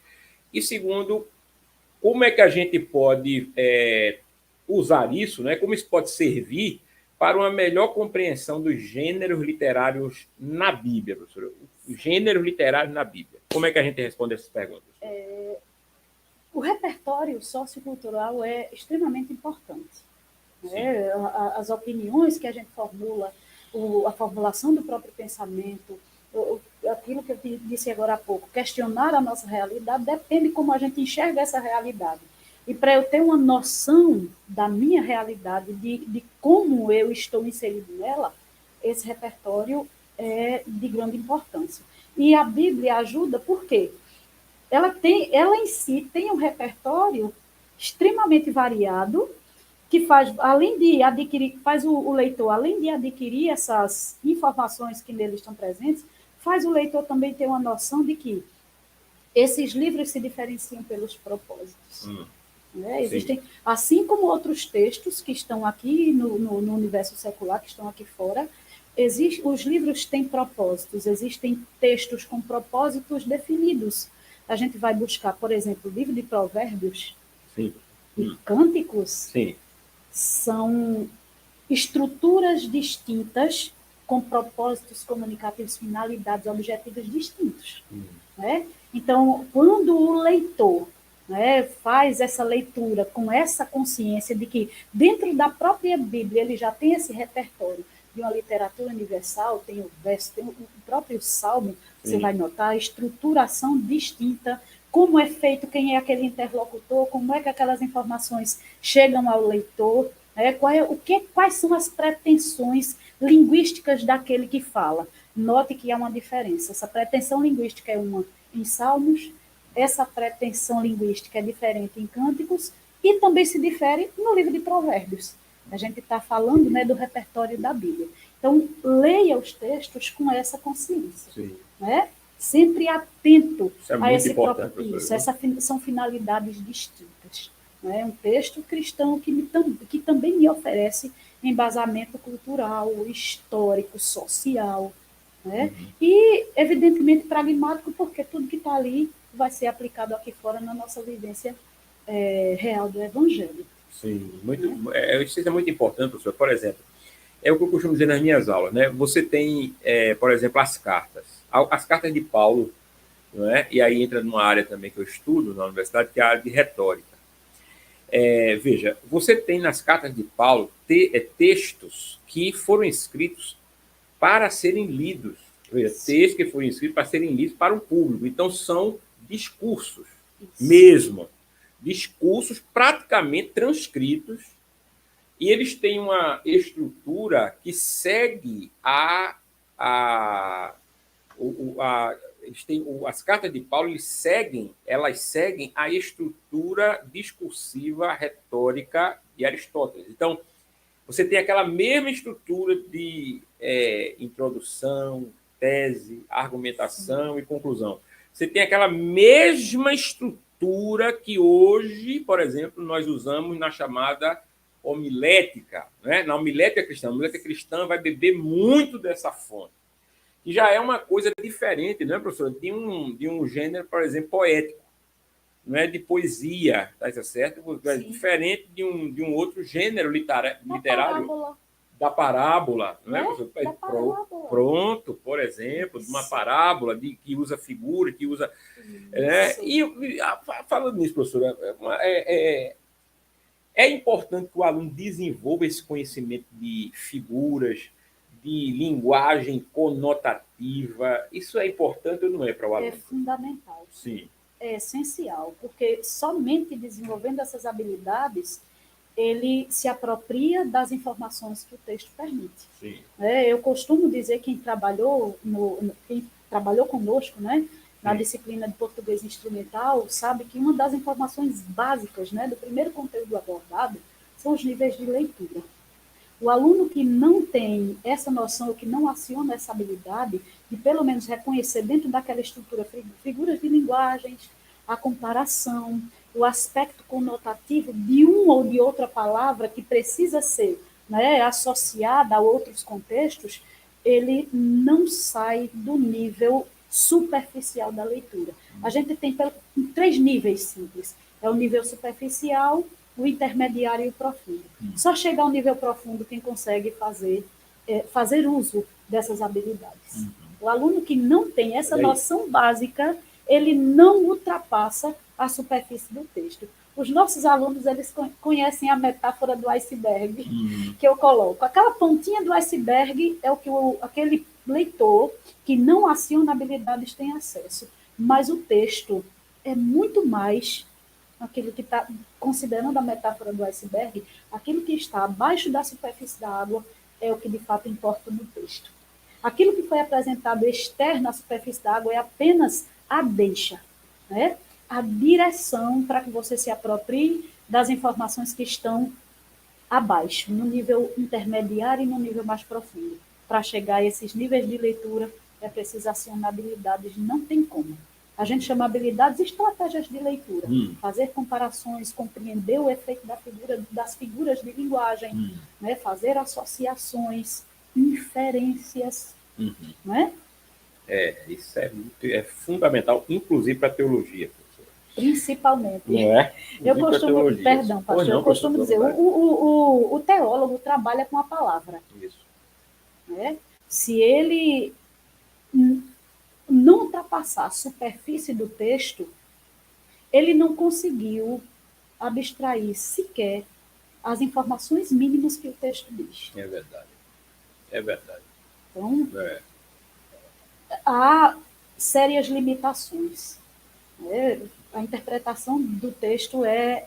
E segundo, como é que a gente pode usar isso, né? Como isso pode servir para uma melhor compreensão dos gêneros literários na Bíblia, professor? Os gêneros literários na Bíblia. Como é que a gente responde essas perguntas? O repertório sociocultural é extremamente importante. Né? As opiniões que a gente formula, a formulação do próprio pensamento, aquilo que eu disse agora há pouco, questionar a nossa realidade depende de como a gente enxerga essa realidade. E para eu ter uma noção da minha realidade, de como eu estou inserido nela, esse repertório é de grande importância. E a Bíblia ajuda, por quê? Ela em si tem um repertório extremamente variado, que faz, além de adquirir, faz o leitor, além de adquirir essas informações que nele estão presentes, faz o leitor também ter uma noção de que esses livros se diferenciam pelos propósitos. Né? Existem, assim como outros textos que estão aqui no universo secular, que estão aqui fora, os livros têm propósitos, existem textos com propósitos definidos. A gente vai buscar, por exemplo, o livro de Provérbios e Cânticos, são estruturas distintas com propósitos comunicativos, finalidades, objetivos distintos. Né? Então, quando o leitor, né, faz essa leitura com essa consciência de que dentro da própria Bíblia ele já tem esse repertório de uma literatura universal, tem o verso, tem o próprio Salmo, você vai notar a estruturação distinta, como é feito, quem é aquele interlocutor, como é que aquelas informações chegam ao leitor, né? Quais são as pretensões linguísticas daquele que fala. Note que há uma diferença. Essa pretensão linguística é uma em Salmos, essa pretensão linguística é diferente em Cânticos e também se difere no livro de Provérbios. A gente está falando, né, do repertório da Bíblia. Então, leia os textos com essa consciência. Né? Sempre atento a esse próprio. Essas são finalidades distintas. Né? Um texto cristão que também me oferece embasamento cultural, histórico, social. Né? E, evidentemente, pragmático, porque tudo que está ali vai ser aplicado aqui fora na nossa vivência real do Evangelho. Sim, isso é muito importante, professor. Por exemplo, é o que eu costumo dizer nas minhas aulas, né? Você tem, por exemplo, as cartas de Paulo, não é? E aí entra numa área também que eu estudo na universidade, que é a área de retórica. Veja, você tem nas cartas de Paulo textos que foram escritos para serem lidos. Veja, textos que foram escritos para serem lidos para um público. Então, são discursos mesmo. Discursos praticamente transcritos, e eles têm uma estrutura que segue as cartas de Paulo, elas seguem a estrutura discursiva retórica de Aristóteles. Então, você tem aquela mesma estrutura de introdução, tese, argumentação e conclusão. Você tem aquela mesma estrutura que hoje, por exemplo, nós usamos na chamada homilética. Né? Na homilética cristã. A homilética cristã vai beber muito dessa fonte, que já é uma coisa diferente, né, professor? De um gênero, por exemplo, poético. Não é de poesia, tá certo? É diferente de um outro gênero literário. Da parábola, não é, professor? Da parábola. Pronto, por exemplo, de uma parábola que usa figura, que usa. Falando nisso, professora, é importante que o aluno desenvolva esse conhecimento de figuras, de linguagem conotativa. Isso é importante ou não é para o aluno? É fundamental. Sim. É essencial, porque somente desenvolvendo essas habilidades ele se apropria das informações que o texto permite. Sim. Eu costumo dizer que quem trabalhou conosco, né, na disciplina de português instrumental, sabe que uma das informações básicas, né, do primeiro conteúdo abordado são os níveis de leitura. O aluno que não tem essa noção, ou que não aciona essa habilidade de pelo menos reconhecer dentro daquela estrutura figuras de linguagens, a comparação, o aspecto conotativo de uma ou de outra palavra que precisa ser, né, associada a outros contextos, ele não sai do nível superficial da leitura. A gente tem 3 níveis simples. É o nível superficial, o intermediário e o profundo. Só chega ao nível profundo quem consegue fazer uso dessas habilidades. O aluno que não tem essa noção básica, ele não ultrapassa a superfície do texto. Os nossos alunos, eles conhecem a metáfora do iceberg, que eu coloco. Aquela pontinha do iceberg é o que aquele leitor que não aciona habilidades tem acesso. Mas o texto é muito mais aquilo que está considerando a metáfora do iceberg, aquilo que está abaixo da superfície da água é o que de fato importa no texto. Aquilo que foi apresentado externo à superfície da água é apenas a deixa, né? A direção para que você se aproprie das informações que estão abaixo, no nível intermediário e no nível mais profundo. Para chegar a esses níveis de leitura, é preciso acionar habilidades, não tem como. A gente chama habilidades e estratégias de leitura. Fazer comparações, compreender o efeito das figuras de linguagem, né? Fazer associações, inferências. Né? Isso é fundamental, inclusive para a teologia. Principalmente. Não é? Eu costumo, perdão, pastor, eu costumo dizer, o teólogo trabalha com a palavra. Isso. Né? Se ele não ultrapassar a superfície do texto, ele não conseguiu abstrair sequer as informações mínimas que o texto diz. É verdade. É verdade. Então, há sérias limitações. Né? A interpretação do texto é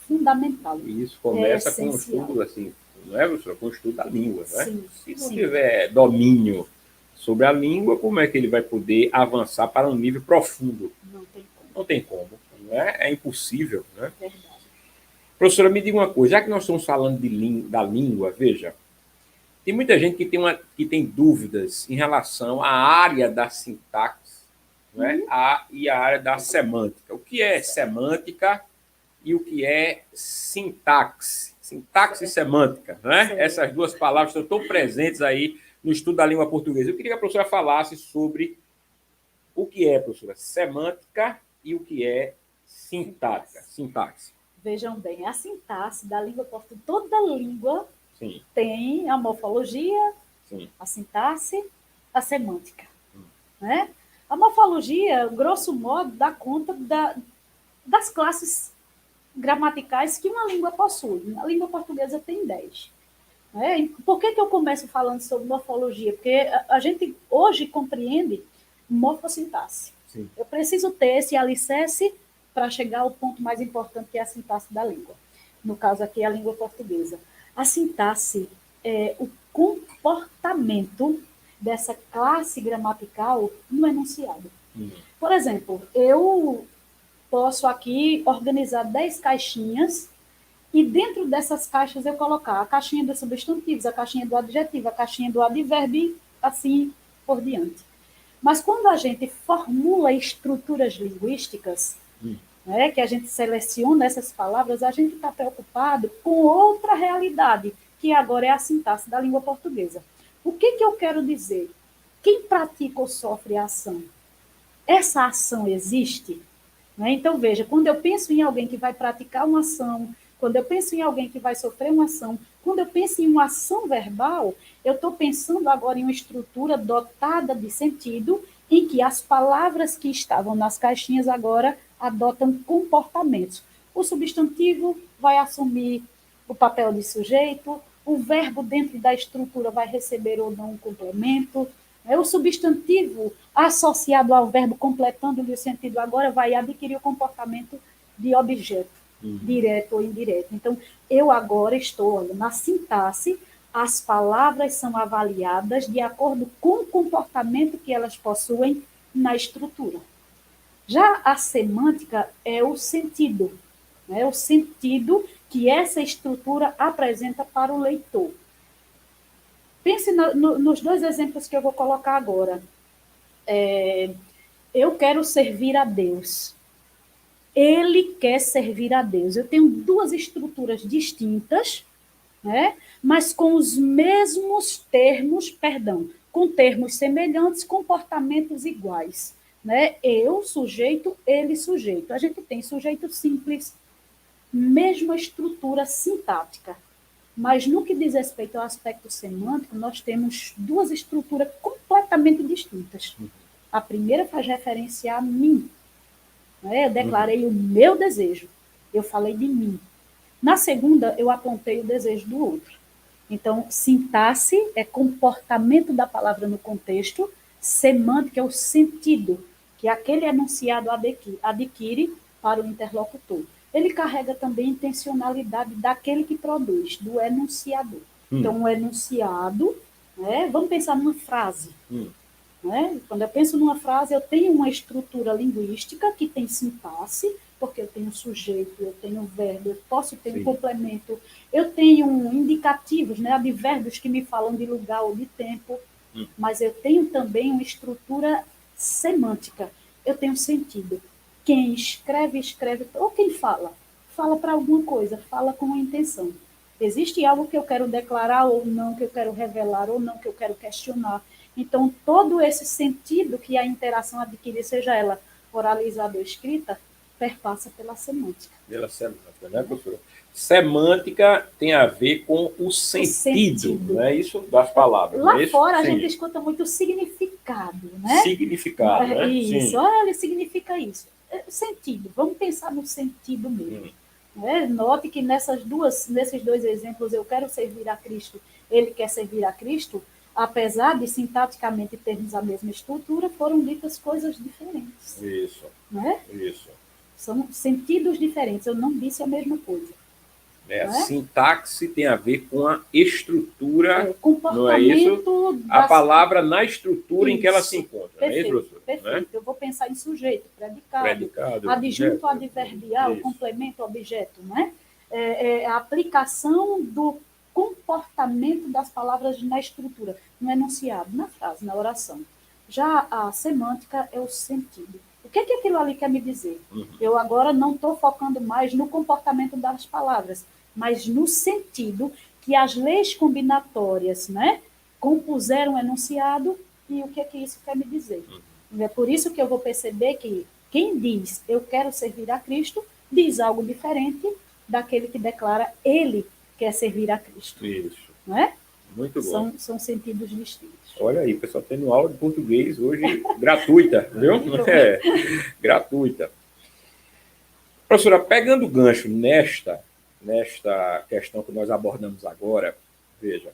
fundamental. E isso começa com um estudo, assim, não é, professor? Com o estudo da língua. Não é? Sim, Se não tiver domínio sobre a língua, como é que ele vai poder avançar para um nível profundo? Não tem como. Não tem como. Não é? É impossível. Né? Verdade. Professora, me diga uma coisa. Já que nós estamos falando da língua, veja, tem muita gente que tem dúvidas em relação à área da sintaxe, né? E a área da semântica. O que é semântica e o que é sintaxe? Sintaxe e semântica, né? Essas duas palavras estão presentes aí no estudo da língua portuguesa. Eu queria que a professora falasse sobre o que é, professora, semântica e o que é sintaxe. Vejam bem, a sintaxe da língua portuguesa, toda língua Sim. tem a morfologia, Sim. a sintaxe, a semântica. Né? A morfologia, grosso modo, dá conta das classes gramaticais que uma língua possui. A língua portuguesa tem 10. Né? Por que eu começo falando sobre morfologia? Porque a gente hoje compreende morfossintaxe. Sim. Eu preciso ter esse alicerce para chegar ao ponto mais importante, que é a sintaxe da língua. No caso aqui, a língua portuguesa. A sintaxe é o comportamento dessa classe gramatical no enunciado. Por exemplo, eu posso aqui organizar 10 caixinhas e dentro dessas caixas eu colocar a caixinha dos substantivos, a caixinha do adjetivo, a caixinha do advérbio e assim por diante. Mas quando a gente formula estruturas linguísticas, né, que a gente seleciona essas palavras, a gente está preocupado com outra realidade, que agora é a sintaxe da língua portuguesa. O que eu quero dizer? Quem pratica ou sofre a ação? Essa ação existe? Né? Então, veja, quando eu penso em alguém que vai praticar uma ação, quando eu penso em alguém que vai sofrer uma ação, quando eu penso em uma ação verbal, eu estou pensando agora em uma estrutura dotada de sentido, em que as palavras que estavam nas caixinhas agora adotam comportamentos. O substantivo vai assumir o papel de sujeito, o verbo dentro da estrutura vai receber ou não um complemento, o substantivo associado ao verbo, completando-lhe o sentido agora, vai adquirir o comportamento de objeto, direto ou indireto. Então, eu agora estou, olha, na sintaxe, as palavras são avaliadas de acordo com o comportamento que elas possuem na estrutura. Já a semântica é o sentido, né? O sentido que essa estrutura apresenta para o leitor. Pense nos dois exemplos que eu vou colocar agora. Eu quero servir a Deus. Ele quer servir a Deus. Eu tenho duas estruturas distintas, né? Mas com os mesmos termos, com termos semelhantes, comportamentos iguais. Né? Eu, sujeito, ele, sujeito. A gente tem sujeito simples, mesma estrutura sintática. Mas no que diz respeito ao aspecto semântico, nós temos duas estruturas completamente distintas. A primeira faz referência a mim. Né? Eu declarei o meu desejo. Eu falei de mim. Na segunda, eu apontei o desejo do outro. Então, sintaxe é comportamento da palavra no contexto, semântica é o sentido que aquele enunciado adquire para o interlocutor. ele carrega também a intencionalidade daquele que produz, do enunciador. Então, o enunciado, né, vamos pensar numa frase. Né? Quando eu penso numa frase, eu tenho uma estrutura linguística que tem sintaxe, porque eu tenho sujeito, eu tenho verbo, eu posso ter um complemento, eu tenho indicativos, né, advérbios que me falam de lugar ou de tempo, mas eu tenho também uma estrutura semântica, eu tenho sentido. Quem escreve, escreve, ou quem fala, fala para alguma coisa, fala com uma intenção. Existe algo que eu quero declarar ou não, que eu quero revelar ou não, que eu quero questionar. Então, todo esse sentido que a interação adquire, seja ela oralizada ou escrita, perpassa pela semântica. Pela semântica, né, professora? Semântica tem a ver com o sentido, né? Isso das palavras. Lá é isso? fora a gente escuta muito significado, né? Significado, né? Isso, olha, significa isso. Sentido, vamos pensar no sentido mesmo. Note que nesses dois exemplos, eu quero servir a Cristo, ele quer servir a Cristo, apesar de sintaticamente termos a mesma estrutura, foram ditas coisas diferentes. Isso. Né? Isso. São sentidos diferentes, eu não disse a mesma coisa. A sintaxe tem a ver com a estrutura, comportamento, não é isso? A palavra na estrutura em que ela se encontra. Perfeito, não é isso, professor? perfeito. Né? Eu vou pensar em sujeito, predicado adjunto adverbial, isso. Complemento, objeto. Né? A aplicação do comportamento das palavras na estrutura, no enunciado, na frase, na oração. Já a semântica é o sentido. O que aquilo ali quer me dizer? Eu agora não estou focando mais no comportamento das palavras, mas no sentido que as leis combinatórias, né, compuseram o enunciado e o que isso quer me dizer. É por isso que eu vou perceber que quem diz eu quero servir a Cristo, diz algo diferente daquele que declara ele quer servir a Cristo. Isso. Não é? Muito bom. São sentidos distintos. Olha aí, pessoal, tendo aula de português hoje gratuita, viu? Gratuita. Professora, pegando o gancho nesta questão que nós abordamos agora, veja,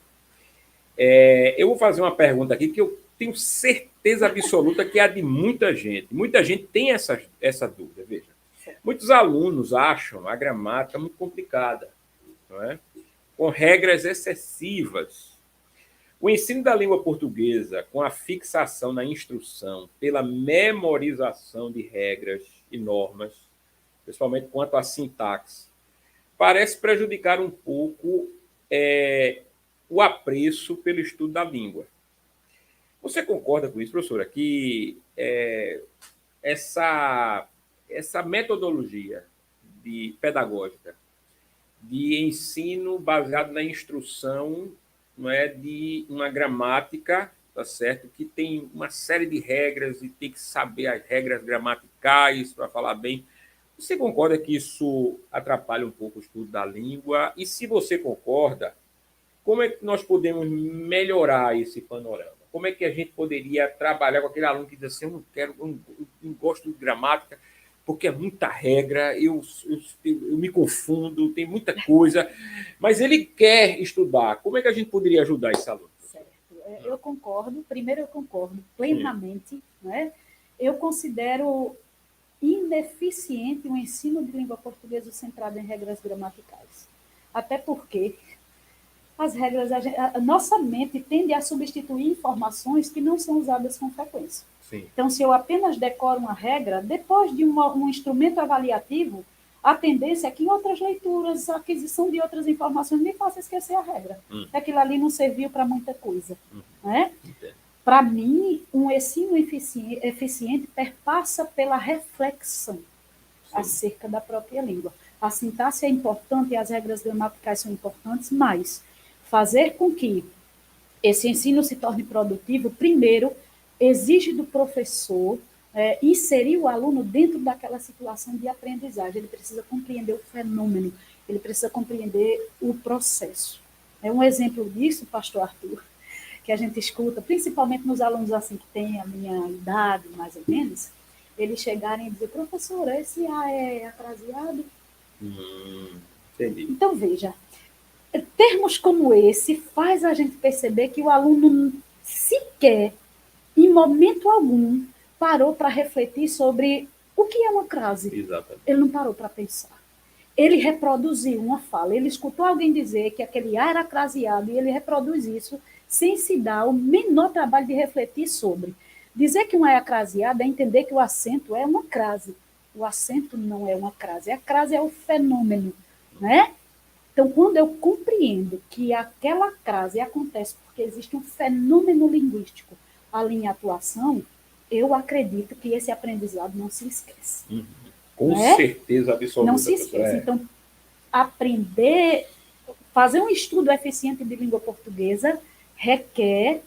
eu vou fazer uma pergunta aqui que eu tenho certeza absoluta que é a de muita gente. Muita gente tem essa dúvida, veja. Muitos alunos acham a gramática muito complicada, não é? Com regras excessivas. O ensino da língua portuguesa, com a fixação na instrução, pela memorização de regras e normas, principalmente quanto à sintaxe, parece prejudicar um pouco o apreço pelo estudo da língua. Você concorda com isso, professora, que essa metodologia pedagógica de ensino baseado na instrução, não é, de uma gramática, tá certo, que tem uma série de regras e tem que saber as regras gramaticais para falar bem. Você concorda que isso atrapalha um pouco o estudo da língua? E se você concorda, como é que nós podemos melhorar esse panorama? Como é que a gente poderia trabalhar com aquele aluno que diz assim, eu não gosto de gramática, porque é muita regra, eu me confundo, tem muita coisa, mas ele quer estudar. Como é que a gente poderia ajudar esse aluno? Certo. Eu concordo, primeiro eu concordo plenamente. Né? Eu considero ineficiente o ensino de língua portuguesa centrado em regras gramaticais. Até porque as regras, a nossa mente tende a substituir informações que não são usadas com frequência. Sim. Então, se eu apenas decoro uma regra, depois de um instrumento avaliativo, a tendência é que em outras leituras, a aquisição de outras informações me faça esquecer a regra. Aquilo ali não serviu para muita coisa. Né? Para mim, um ensino eficiente perpassa pela reflexão acerca da própria língua. A sintaxe é importante e as regras gramaticais são importantes, mas fazer com que esse ensino se torne produtivo, primeiro, exige do professor inserir o aluno dentro daquela situação de aprendizagem. Ele precisa compreender o fenômeno, ele precisa compreender o processo. Um exemplo disso, pastor Arthur, que a gente escuta, principalmente nos alunos assim que têm a minha idade, mais ou menos, eles chegarem e dizer, professora, esse A é acraseado? Entendi. Então, veja, termos como esse faz a gente perceber que o aluno sequer, em momento algum, parou para refletir sobre o que é uma crase. Exatamente. Ele não parou para pensar. ele reproduziu uma fala, ele escutou alguém dizer que aquele A era craseado e ele reproduz isso sem se dar o menor trabalho de refletir sobre. Dizer que um A é craseado é entender que o acento é uma crase. O acento não é uma crase. A crase é o fenômeno, né? Então, quando eu compreendo que aquela crase acontece porque existe um fenômeno linguístico ali em atuação, eu acredito que esse aprendizado não se esquece. Com né? certeza absoluta. Não se esquece. Então, aprender, fazer um estudo eficiente de língua portuguesa requer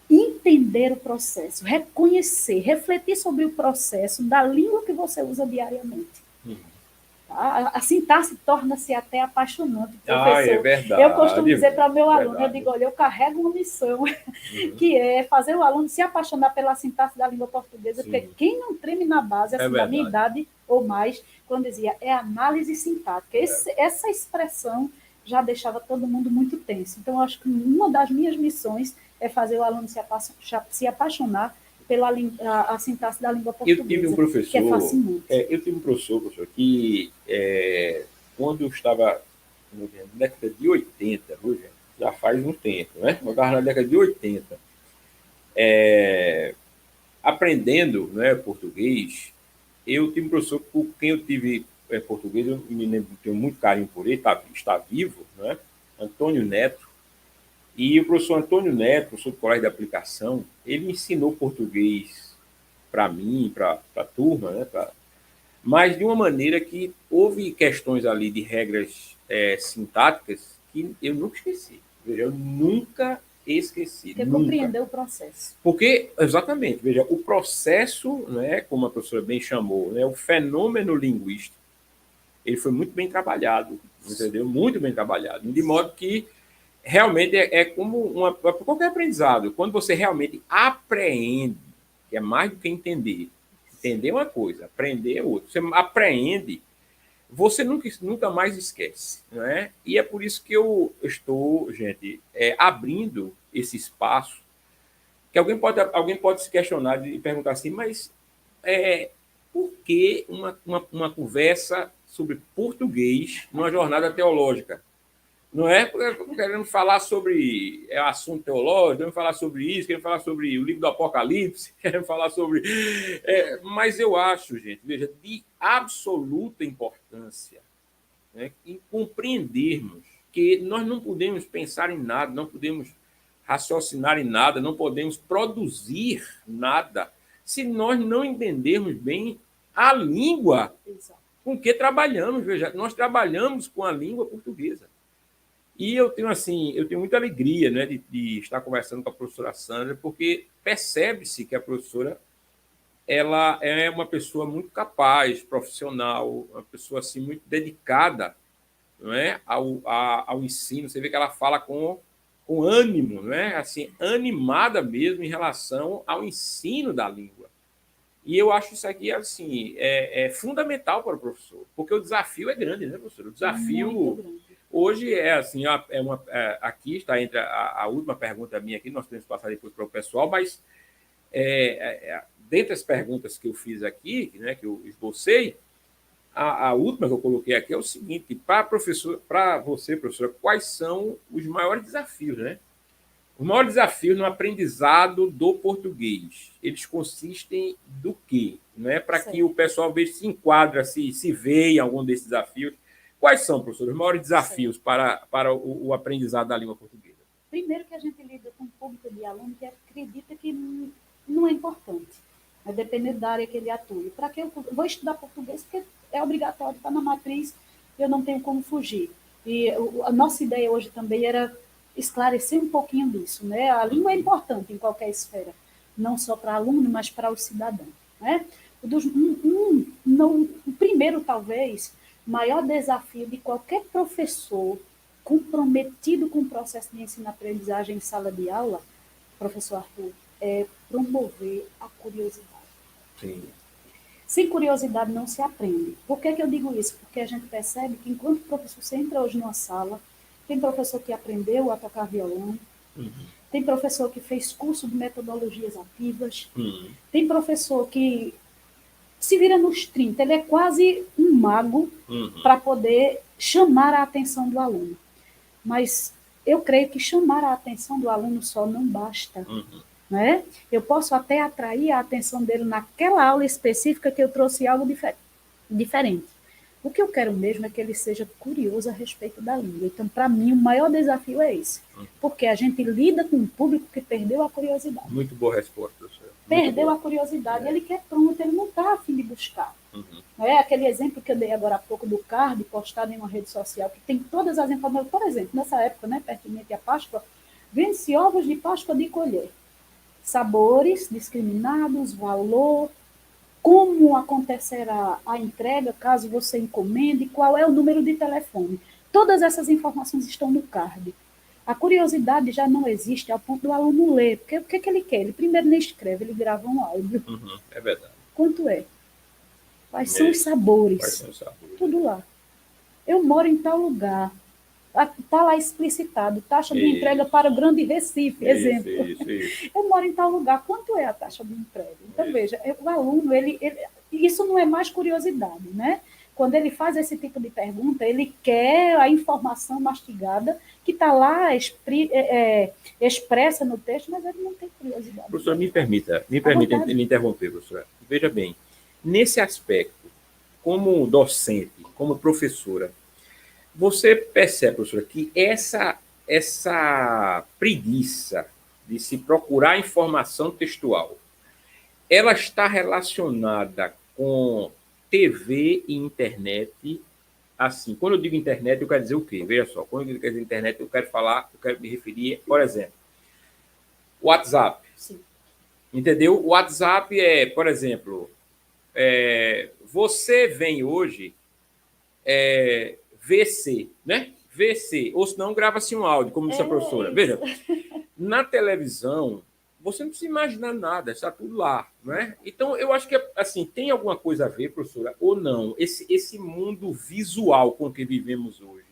entender o processo, reconhecer, refletir sobre o processo da língua que você usa diariamente. Tá? A sintaxe torna-se até apaixonante, professor. É verdade. Eu costumo dizer para o meu aluno, eu digo, olha, eu carrego uma missão, que é fazer o aluno se apaixonar pela sintaxe da língua portuguesa, porque quem não treme na base, assim, da minha idade ou mais, quando dizia, é análise sintática. Essa expressão já deixava todo mundo muito tenso. Então, eu acho que uma das minhas missões é fazer o aluno se apaixonar pela a sintaxe da língua portuguesa, eu tive um professor, que é fascinante. Eu tive um professor que, quando eu estava na década de 80, já faz um tempo, né? Eu estava na década de 80, aprendendo, né, português. Eu tive um professor por quem eu tive português, eu me lembro, tenho muito carinho por ele, está vivo, né? Antônio Neto. E o professor Antônio Neto, professor do Colégio de Aplicação, ele ensinou português para mim, para a turma, né? Mas de uma maneira que houve questões ali de regras sintáticas que eu nunca esqueci. Veja, eu nunca esqueci. Porque compreendeu o processo. Porque, exatamente, veja, o processo, né, como a professora bem chamou, né, o fenômeno linguístico, ele foi muito bem trabalhado, entendeu? Muito bem trabalhado. De modo que realmente é como qualquer aprendizado. Quando você realmente apreende, que é mais do que entender. Entender é uma coisa, aprender é outra. Você apreende, você nunca mais esquece. Não é? E é por isso que eu estou, gente, abrindo esse espaço, que alguém pode se questionar e perguntar assim, mas por que uma conversa sobre português numa jornada teológica? Não é? Porque querendo falar sobre assunto teológico, querendo falar sobre isso, querendo falar sobre o livro do Apocalipse, querendo falar sobre. Mas eu acho, gente, veja, de absoluta importância, né, em compreendermos que nós não podemos pensar em nada, não podemos raciocinar em nada, não podemos produzir nada se nós não entendermos bem a língua com que trabalhamos. Veja, nós trabalhamos com a língua portuguesa. E eu tenho muita alegria, né, de estar conversando com a professora Sandra, porque percebe-se que a professora ela é uma pessoa muito capaz, profissional, uma pessoa assim muito dedicada, não é, ao ensino. Você vê que ela fala com ânimo, não é, assim, animada mesmo em relação ao ensino da língua. E eu acho isso aqui assim é fundamental para o professor, porque o desafio é grande, né, professor? O desafio hoje é assim, aqui está entre a última pergunta minha aqui, nós podemos passar depois para o pessoal, mas dentre as perguntas que eu fiz aqui, né, que eu esbocei, a última que eu coloquei aqui é o seguinte: para você, professora, quais são os maiores desafios, né? Os maiores desafios no aprendizado do português, eles consistem do quê? Né? Para que o pessoal veja, se enquadra, se vê em algum desses desafios. Quais são, professor, os maiores desafios para o aprendizado da língua portuguesa? Primeiro, que a gente lida com um público de aluno que acredita que não é importante, vai depender da área que ele atue. Para que eu vou estudar português? Porque é obrigatório, está na matriz, eu não tenho como fugir. E a nossa ideia hoje também era esclarecer um pouquinho disso, né? A língua é importante em qualquer esfera, não só para aluno, mas para o cidadão, né? O primeiro, talvez, maior desafio de qualquer professor comprometido com o processo de ensino-aprendizagem em sala de aula, professor Arthur, é promover a curiosidade. Sim. Sem curiosidade não se aprende. Por que eu digo isso? Porque a gente percebe que enquanto o professor, você entra hoje numa sala, tem professor que aprendeu a tocar violão, tem professor que fez curso de metodologias ativas, tem professor que se vira nos 30. Ele é quase um mago para poder chamar a atenção do aluno. Mas eu creio que chamar a atenção do aluno só não basta. Né? Eu posso até atrair a atenção dele naquela aula específica que eu trouxe algo diferente. O que eu quero mesmo é que ele seja curioso a respeito da língua. Então, para mim, o maior desafio é esse. Porque a gente lida com um público que perdeu a curiosidade. Muito boa resposta, professora. Perdeu a curiosidade, ele quer pronto, ele não está a fim de buscar. Aquele exemplo que eu dei agora há pouco do card, postado em uma rede social, que tem todas as informações. Por exemplo, nessa época, né, pertinente à Páscoa, vende-se ovos de Páscoa de colher. Sabores discriminados, valor, como acontecerá a entrega, caso você encomende, qual é o número de telefone. Todas essas informações estão no card. A curiosidade já não existe ao ponto do aluno ler. Porque o que ele quer? Ele primeiro nem escreve, ele grava um áudio. É verdade. Quanto é? Quais são os sabores? Quais são os sabores? Tudo lá. Eu moro em tal lugar. Está lá explicitado. Taxa de entrega para o Grande Recife, exemplo. Isso. Eu moro em tal lugar. Quanto é a taxa de entrega? Então, veja, o aluno, isso não é mais curiosidade, né? Quando ele faz esse tipo de pergunta, ele quer a informação mastigada que está lá expressa no texto, mas ele não tem curiosidade. Professora, me permita me interromper, professora. Veja bem, nesse aspecto, como docente, como professora, você percebe, professora, que essa preguiça de se procurar informação textual, ela está relacionada com TV e internet. Assim, quando eu digo internet, eu quero dizer o quê? Veja só, quando eu digo internet, eu quero me referir, por exemplo, WhatsApp. Sim. Entendeu? O WhatsApp é, por exemplo, você vem hoje VC, né? VC, ou senão grava-se um áudio, como disse a professora. Veja, na televisão, você não precisa imaginar nada, está tudo lá, né? Então, eu acho que, assim, tem alguma coisa a ver, professora, ou não? Esse mundo visual com que vivemos hoje,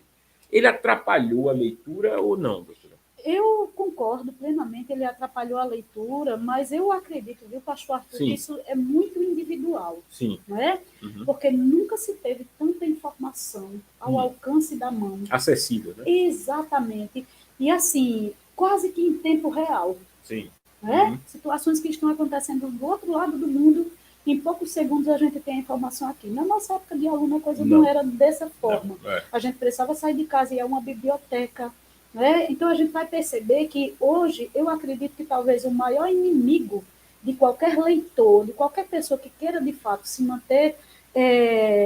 ele atrapalhou a leitura ou não, professora? Eu concordo plenamente, ele atrapalhou a leitura, mas eu acredito, viu, pastor Arthur, que isso é muito individual. Sim. Não é? Porque nunca se teve tanta informação ao alcance da mão. Acessível, né? Exatamente. E, assim, quase que em tempo real. Sim. Né? Situações que estão acontecendo do outro lado do mundo, em poucos segundos a gente tem a informação aqui. Na nossa época de aluno, a coisa não era dessa forma. A gente precisava sair de casa e ir a uma biblioteca. Né? Então, a gente vai perceber que hoje, eu acredito que talvez o maior inimigo de qualquer leitor, de qualquer pessoa que queira, de fato, se manter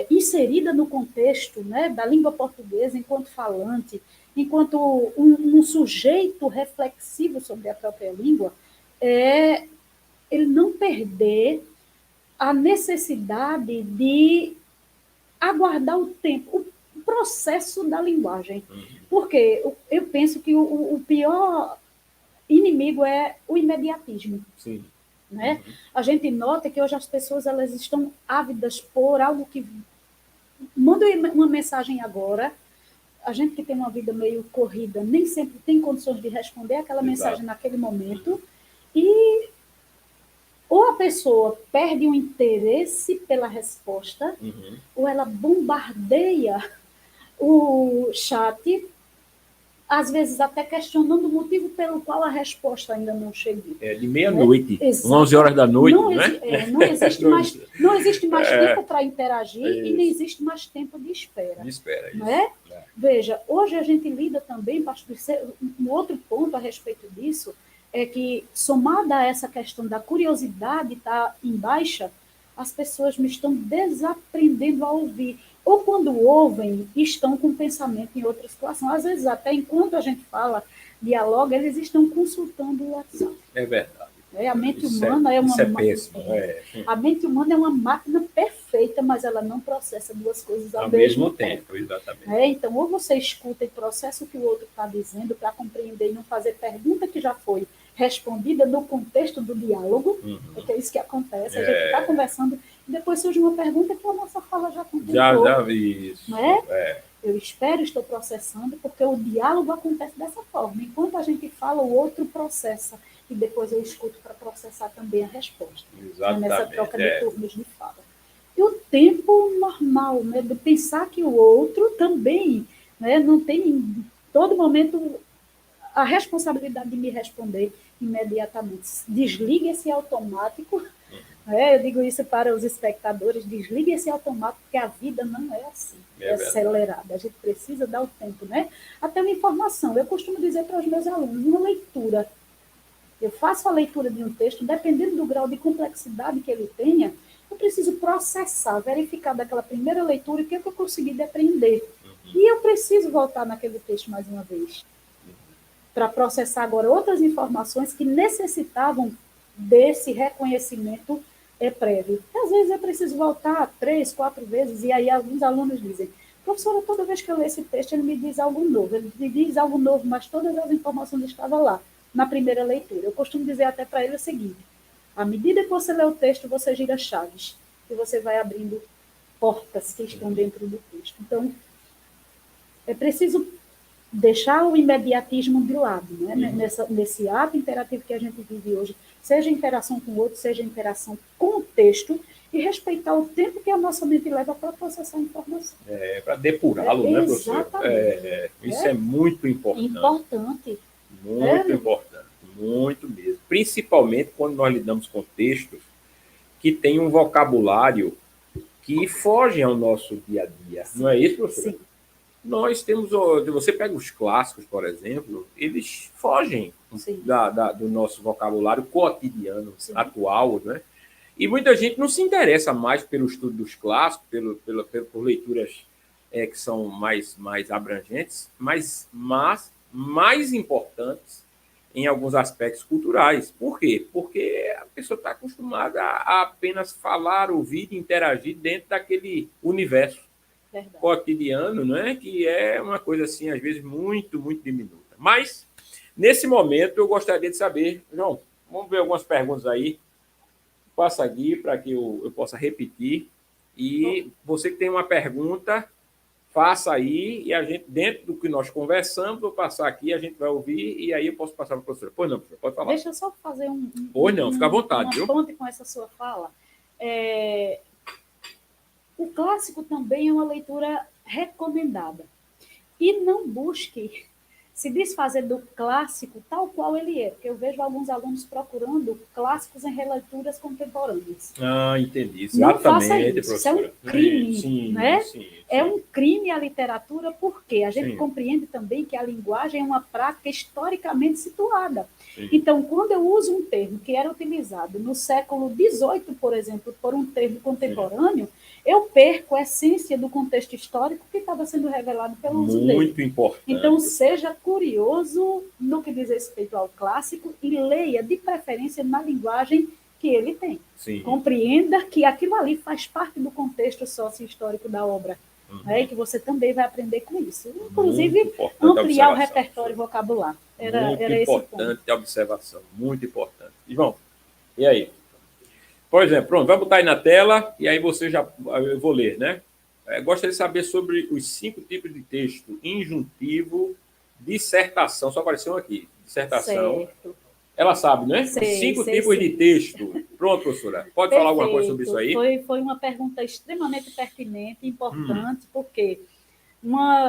inserida no contexto, né, da língua portuguesa enquanto falante, enquanto um sujeito reflexivo sobre a própria língua, é ele não perder a necessidade de aguardar o tempo, o processo da linguagem. Porque eu penso que o pior inimigo é o imediatismo. Sim. Né? A gente nota que hoje as pessoas elas estão ávidas por algo que... Manda uma mensagem agora, a gente que tem uma vida meio corrida nem sempre tem condições de responder aquela mensagem naquele momento, e ou a pessoa perde o interesse pela resposta, ou ela bombardeia o chat, às vezes até questionando o motivo pelo qual a resposta ainda não chegou. De meia-noite, 11 horas da noite, não existe mais tempo para interagir e nem existe mais tempo de espera. Não é? Veja, hoje a gente lida também, pastor, um outro ponto a respeito disso, é que, somada a essa questão da curiosidade estar em baixa, as pessoas me estão desaprendendo a ouvir. Ou quando ouvem, estão com pensamento em outra situação. Às vezes, até enquanto a gente fala, dialoga, eles estão consultando o WhatsApp. É verdade. A mente humana é uma péssimo. A mente humana é uma máquina perfeita, mas ela não processa duas coisas ao mesmo tempo. Exatamente. Então, ou você escuta e processa o que o outro está dizendo para compreender e não fazer pergunta que já foi respondida no contexto do diálogo, porque é isso que acontece, a gente está conversando e depois surge uma pergunta que a nossa fala já contemplou. Já vi isso. Não é? Eu espero, estou processando, porque o diálogo acontece dessa forma. Enquanto a gente fala, o outro processa e depois eu escuto para processar também a resposta. Exatamente. Nessa troca de turnos de fala. tempo normal, né, de pensar que o outro também, né, não tem em todo momento a responsabilidade de me responder imediatamente. Desligue esse automático, né? Eu digo isso para os espectadores, desligue esse automático, porque a vida não é assim, é acelerada. A gente precisa dar o tempo, né? Até uma informação. Eu costumo dizer para os meus alunos, uma leitura. Eu faço a leitura de um texto, dependendo do grau de complexidade que ele tenha, eu preciso processar, verificar daquela primeira leitura o que eu consegui de aprender. E eu preciso voltar naquele texto mais uma vez, para processar agora outras informações que necessitavam desse reconhecimento prévio. E, às vezes eu preciso voltar 3, 4 vezes, e aí alguns alunos dizem, professora, toda vez que eu leio esse texto, ele me diz algo novo. Ele me diz algo novo, mas todas as informações estavam lá, na primeira leitura. Eu costumo dizer até para ele o seguinte, à medida que você lê o texto, você gira chaves, e você vai abrindo portas que estão dentro do texto. Então, é preciso deixar o imediatismo de lado, né? Nesse ato interativo que a gente vive hoje, seja interação com o outro, seja interação com o texto, e respeitar o tempo que a nossa mente leva para processar a informação. Para depurá-lo, né, professor? Exatamente. Isso é muito importante. Muito importante, muito mesmo. Principalmente quando nós lidamos com textos que têm um vocabulário que fogem ao nosso dia a dia. Sim. Não é isso, professor? Sim. Nós temos, você pega os clássicos, por exemplo, eles fogem do nosso vocabulário cotidiano, sim, atual, né? E muita gente não se interessa mais pelo estudo dos clássicos, por leituras que são mais abrangentes, mas mais importantes em alguns aspectos culturais. Por quê? Porque a pessoa está acostumada a apenas falar, ouvir e interagir dentro daquele universo cotidiano, né? Que é uma coisa assim, às vezes, muito, muito diminuta. Mas, nesse momento, eu gostaria de saber, João, vamos ver algumas perguntas aí. Passa aqui para que eu possa repetir. E você que tem uma pergunta, faça aí, e a gente, dentro do que nós conversamos, vou passar aqui, a gente vai ouvir, e aí eu posso passar para a professora. Pois não, professora, pode falar. Deixa eu só fazer fica à vontade, uma ponte com essa sua fala. O clássico também é uma leitura recomendada. E não busque se desfazer do clássico tal qual ele é, porque eu vejo alguns alunos procurando clássicos em releituras contemporâneas. Entendi. Exatamente, não faça isso. Professora. Isso é um crime, né? Sim. É um crime à literatura, porque a gente compreende também que a linguagem é uma prática historicamente situada. Sim. Então, quando eu uso um termo que era utilizado no século XVIII, por exemplo, por um termo contemporâneo, eu perco a essência do contexto histórico que estava sendo revelado pelo uso dele. Muito importante. Então, seja curioso no que diz respeito ao clássico e leia, de preferência, na linguagem que ele tem. Sim. Compreenda que aquilo ali faz parte do contexto sócio-histórico da obra, né, e que você também vai aprender com isso. Inclusive, ampliar o repertório vocabular. Era esse ponto. Importante a observação, muito importante. João, e aí? Por exemplo, pronto, vai botar aí na tela, e aí eu vou ler, né? Gostaria de saber sobre os 5 tipos de texto: injuntivo, dissertação, só apareceu aqui, dissertação. Certo. Ela sabe, né? Sei, 5 tipos de texto. Pronto, professora. Pode falar alguma coisa sobre isso aí? Foi uma pergunta extremamente pertinente, importante, porque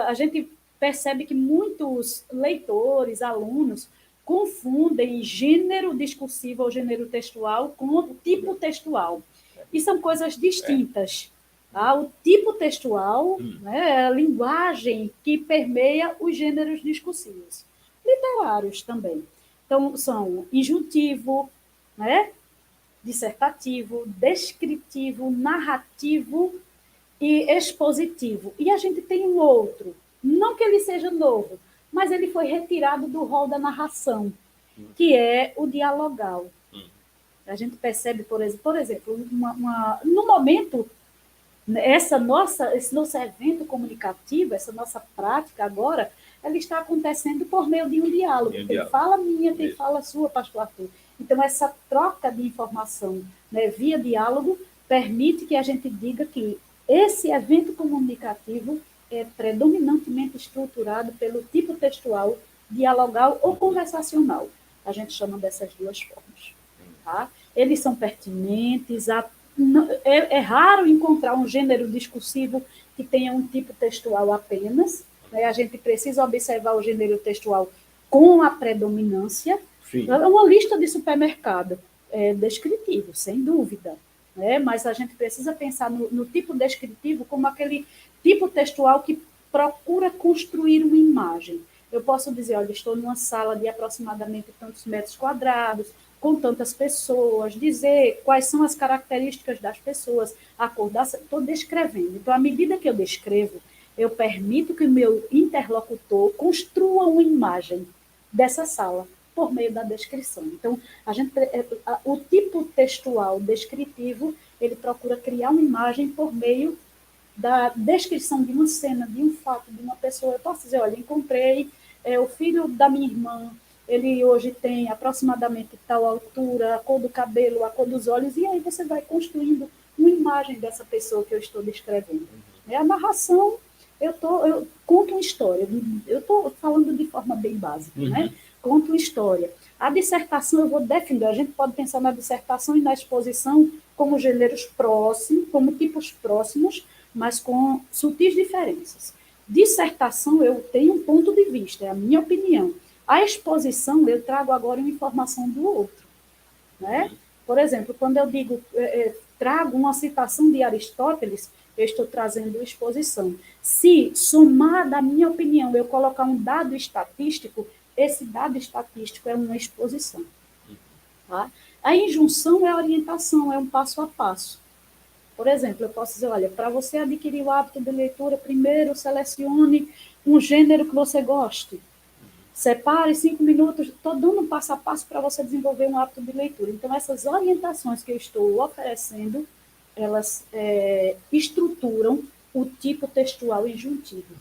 a gente percebe que muitos leitores, alunos, confundem gênero discursivo ou gênero textual com tipo textual. E são coisas distintas. O tipo textual, né, é a linguagem que permeia os gêneros discursivos. Literários também. Então, são injuntivo, né, dissertativo, descritivo, narrativo e expositivo. E a gente tem um outro, não que ele seja novo, mas ele foi retirado do rol da narração, que é o dialogal. A gente percebe, por exemplo, no momento, esse nosso evento comunicativo, essa nossa prática agora, ela está acontecendo por meio de um diálogo. Tem fala minha, tem fala sua, pastor Arthur. Então, essa troca de informação, né, via diálogo permite que a gente diga que esse evento comunicativo é predominantemente estruturado pelo tipo textual, dialogal ou conversacional. A gente chama dessas duas formas. Tá? Eles são pertinentes, É raro encontrar um gênero discursivo que tenha um tipo textual apenas, né? A gente precisa observar o gênero textual com a predominância. Sim. É uma lista de supermercado descritivo, sem dúvida, né? Mas a gente precisa pensar no tipo descritivo como aquele tipo textual que procura construir uma imagem. Eu posso dizer, olha, estou numa sala de aproximadamente tantos metros quadrados, com tantas pessoas, dizer quais são as características das pessoas, a cor da... Estou descrevendo. Então, à medida que eu descrevo, eu permito que o meu interlocutor construa uma imagem dessa sala por meio da descrição. Então, o tipo textual descritivo, ele procura criar uma imagem por meio da descrição de uma cena, de um fato, de uma pessoa. Eu posso dizer, olha, encontrei o filho da minha irmã, ele hoje tem aproximadamente tal altura, a cor do cabelo, a cor dos olhos, e aí você vai construindo uma imagem dessa pessoa que eu estou descrevendo. A narração, eu conto uma história, eu estou falando de forma bem básica, né? Conto uma história. A dissertação eu vou defender, a gente pode pensar na dissertação e na exposição como gêneros próximos, como tipos próximos, mas com sutis diferenças. Dissertação, eu tenho um ponto de vista, é a minha opinião. A exposição, eu trago agora uma informação do outro. Né? Por exemplo, quando eu digo, trago uma citação de Aristóteles, eu estou trazendo exposição. Se, somada à minha opinião, eu colocar um dado estatístico, esse dado estatístico é uma exposição. Tá? A injunção é a orientação, é um passo a passo. Por exemplo, eu posso dizer, olha, para você adquirir o hábito de leitura, primeiro selecione um gênero que você goste. Separe 5 minutos, estou dando um passo a passo para você desenvolver um hábito de leitura. Então, essas orientações que eu estou oferecendo, elas estruturam o tipo textual injuntivo.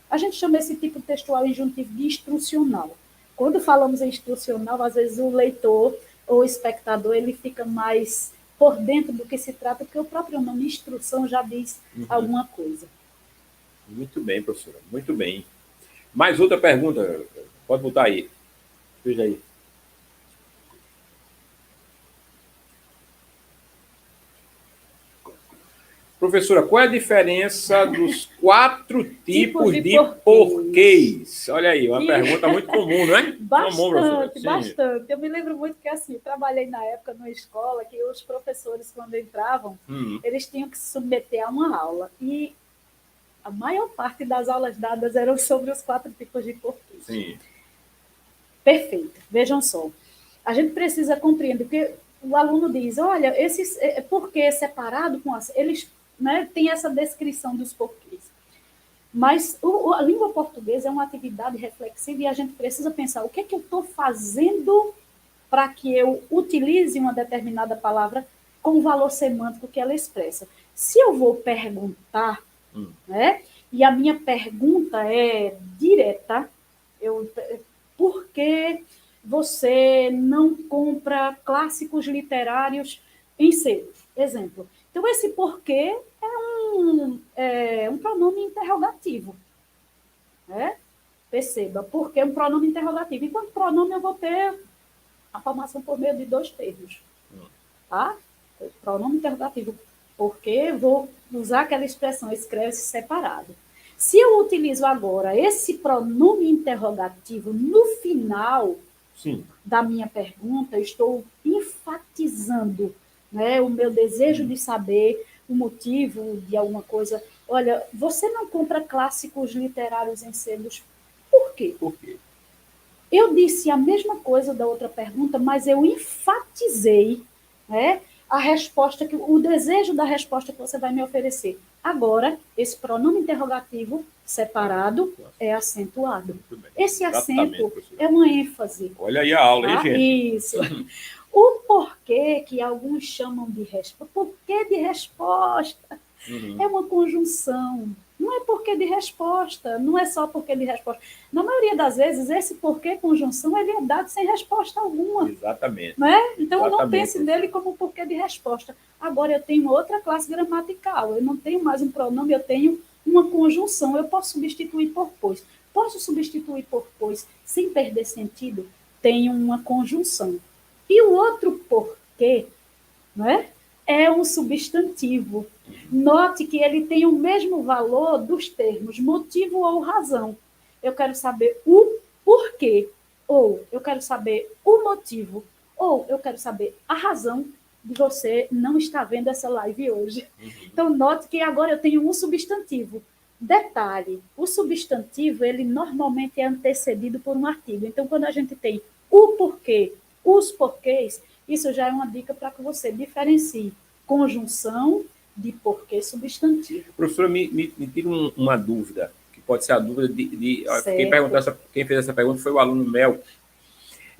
A gente chama esse tipo textual injuntivo de instrucional. Quando falamos em instrucional, às vezes o leitor ou o espectador ele fica mais por dentro do que se trata, porque o próprio nome instrução já diz alguma coisa. Muito bem, professora, muito bem. Mais outra pergunta, pode botar aí. Veja aí. Professora, qual é a diferença dos 4 tipos de porquês? Olha aí, uma pergunta muito comum, não é? Bastante, bastante. Eu me lembro muito que, assim, trabalhei na época numa escola que os professores, quando entravam, eles tinham que se submeter a uma aula. E a maior parte das aulas dadas eram sobre os 4 tipos de porquês. Sim. Perfeito. Vejam só. A gente precisa compreender, porque o aluno diz, olha, esses porquê separado com as... Eles... Né, tem essa descrição dos porquês. Mas a língua portuguesa é uma atividade reflexiva e a gente precisa pensar o que é que eu estou fazendo para que eu utilize uma determinada palavra com o valor semântico que ela expressa. Se eu vou perguntar, né, e a minha pergunta é direta, por que você não compra clássicos literários em selos? Exemplo. Então, esse porquê é um pronome interrogativo. Né? Perceba, porque é um pronome interrogativo. Enquanto pronome, eu vou ter a formação por meio de 2 termos. Tá? Pronome interrogativo. Porque vou usar aquela expressão, escreve-se separado. Se eu utilizo agora esse pronome interrogativo no final da minha pergunta, eu estou enfatizando, né, o meu desejo de saber o motivo de alguma coisa. Olha, você não compra clássicos literários em selos. Por quê? Por quê? Eu disse a mesma coisa da outra pergunta, mas eu enfatizei, né, a resposta, o desejo da resposta que você vai me oferecer. Agora, esse pronome interrogativo separado é acentuado. Esse acento é uma ênfase. Olha aí a aula, tá? Hein, gente? Isso. O porquê que alguns chamam de resposta. Porquê de resposta? É uma conjunção. Não é porquê de resposta. Não é só porquê de resposta. Na maioria das vezes, esse porquê conjunção ele é dado sem resposta alguma. Exatamente. Né? Então, não pense nele como porquê de resposta. Agora, eu tenho outra classe gramatical. Eu não tenho mais um pronome, eu tenho uma conjunção. Eu posso substituir por pois. Posso substituir por pois sem perder sentido? Tenho uma conjunção. E o outro porquê, não é? é um substantivo. Note que ele tem o mesmo valor dos termos motivo ou razão. Eu quero saber o porquê, ou eu quero saber o motivo, ou eu quero saber a razão de você não estar vendo essa live hoje. Então, note que agora eu tenho um substantivo. Detalhe, o substantivo, ele normalmente é antecedido por um artigo. Então, quando a gente tem o porquê, os porquês, isso já é uma dica para que você diferencie conjunção de porquê substantivo. Professora, me tira uma dúvida, que pode ser a dúvida de quem fez essa pergunta foi o aluno Mel.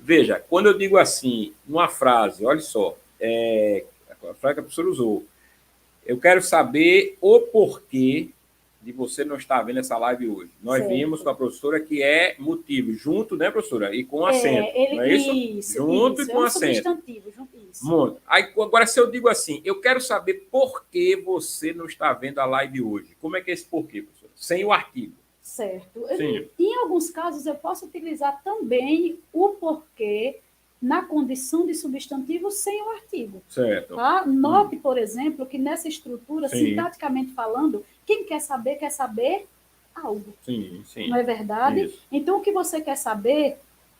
Veja, quando eu digo assim, numa frase, olha só, a frase que a professora usou, eu quero saber o porquê de você não estar vendo essa live hoje. Nós vimos com a professora que é motivo, junto, né, professora? E com acento, não é isso? Isso, junto isso, e com acento. Substantivo, isso. Muito. Aí, agora, se eu digo assim, eu quero saber por que você não está vendo a live hoje. Como é que é esse porquê, professora? Sem o artigo. Certo. Sim. Em alguns casos, eu posso utilizar também o porquê na condição de substantivo sem o artigo. Certo. Tá? Note, por exemplo, que nessa estrutura, Sim. sintaticamente falando, quem quer saber algo. Sim, sim. Não é verdade? Isso. Então, o que você quer saber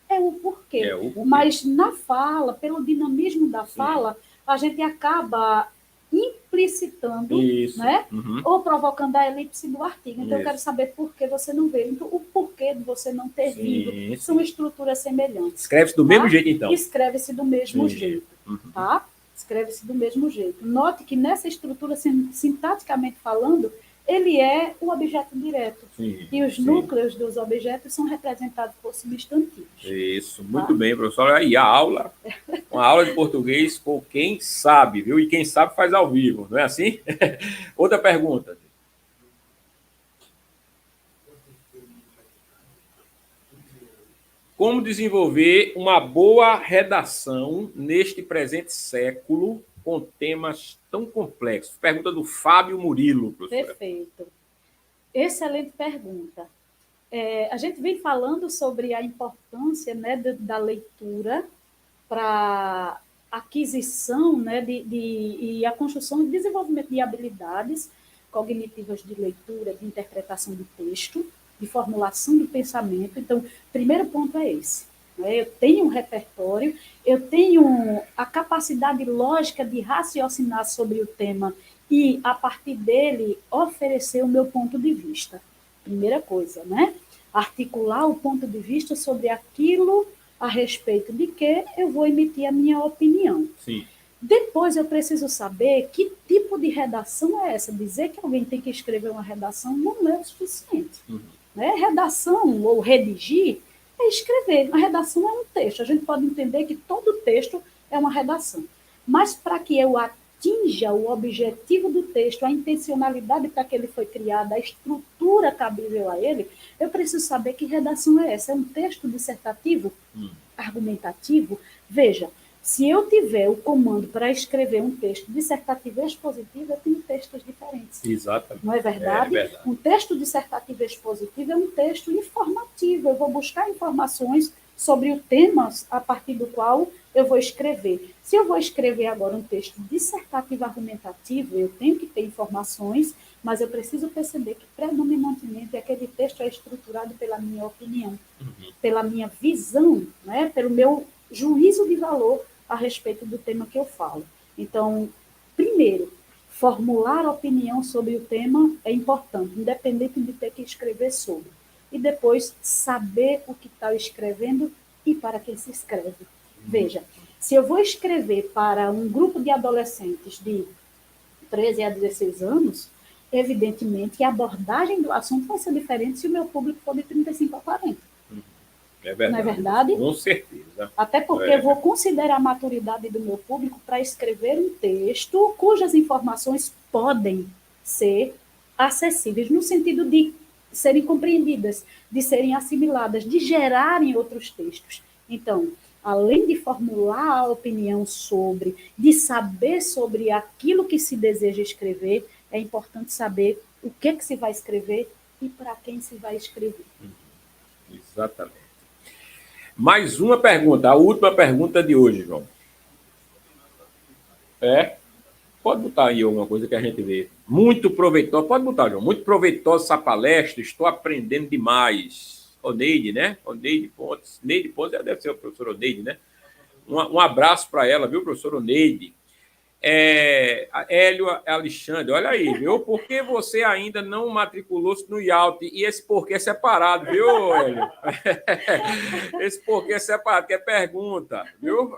é o porquê. É o porquê. Mas na fala, pelo dinamismo da fala, a gente acaba implicitando, né? Ou provocando a elipse do artigo. Então, eu quero saber por que você não vê. Então, o porquê de você não ter vindo são estruturas semelhantes. Escreve-se do mesmo jeito, então. Escreve-se do mesmo jeito, tá? Escreve-se do mesmo jeito. Note que nessa estrutura, sintaticamente falando, ele é o objeto direto. E os núcleos dos objetos são representados por substantivos. Isso, muito bem, professor. Aí a aula, uma aula de português com quem sabe, viu? E quem sabe faz ao vivo, não é assim? Outra pergunta. Como desenvolver uma boa redação neste presente século com temas tão complexos? Pergunta do Fábio Murilo, professora. Perfeito. Excelente pergunta. A gente vem falando sobre a importância, né, da leitura para aquisição, né, e a construção e desenvolvimento de habilidades cognitivas de leitura, de interpretação do texto, de formulação do pensamento. Então, o primeiro ponto é esse. Eu tenho um repertório, eu tenho a capacidade lógica de raciocinar sobre o tema e, a partir dele, oferecer o meu ponto de vista. Primeira coisa, né? Articular o ponto de vista sobre aquilo a respeito de que eu vou emitir a minha opinião. Sim. Depois eu preciso saber que tipo de redação é essa. Dizer que alguém tem que escrever uma redação não é o suficiente. Né? Redação ou redigir é escrever. A redação é um texto. A gente pode entender que todo texto é uma redação. Mas para que eu atinja o objetivo do texto, a intencionalidade para que ele foi criado, a estrutura cabível a ele, eu preciso saber que redação é essa. É um texto dissertativo, argumentativo? Veja, se eu tiver o comando para escrever um texto dissertativo e expositivo, eu tenho textos diferentes. Exatamente. Não é verdade? É verdade. Um texto dissertativo e expositivo é um texto informativo. Eu vou buscar informações sobre o tema a partir do qual eu vou escrever. Se eu vou escrever agora um texto dissertativo argumentativo, eu tenho que ter informações, mas eu preciso perceber que predominantemente aquele texto é estruturado pela minha opinião, pela minha visão, né? Pelo meu juízo de valor a respeito do tema que eu falo. Então, primeiro, formular opinião sobre o tema é importante, independente de ter que escrever sobre. E depois, saber o que está escrevendo e para quem se escreve. Veja, se eu vou escrever para um grupo de adolescentes de 13 a 16 anos, evidentemente a abordagem do assunto vai ser diferente se o meu público for de 35 a 40. É verdade. Não é verdade? Com certeza. Até porque eu vou considerar a maturidade do meu público para escrever um texto cujas informações podem ser acessíveis, no sentido de serem compreendidas, de serem assimiladas, de gerarem outros textos. Então, além de formular a opinião sobre, de saber sobre aquilo que se deseja escrever, é importante saber o que se vai escrever e para quem se vai escrever. Exatamente. Mais uma pergunta, a última pergunta de hoje, João. Pode botar aí alguma coisa que a gente vê. Muito proveitosa. Pode botar, João. Muito proveitosa essa palestra. Estou aprendendo demais. Oneide, né? Oneide Pontes. Neide Pontes deve ser a professora Oneide, né? Um abraço para ela, viu, professora Oneide? Hélio Alexandre, olha aí, viu? Por que você ainda não matriculou-se no IALT? E esse porquê é separado, viu, Hélio? Esse porquê é separado, que é pergunta, viu?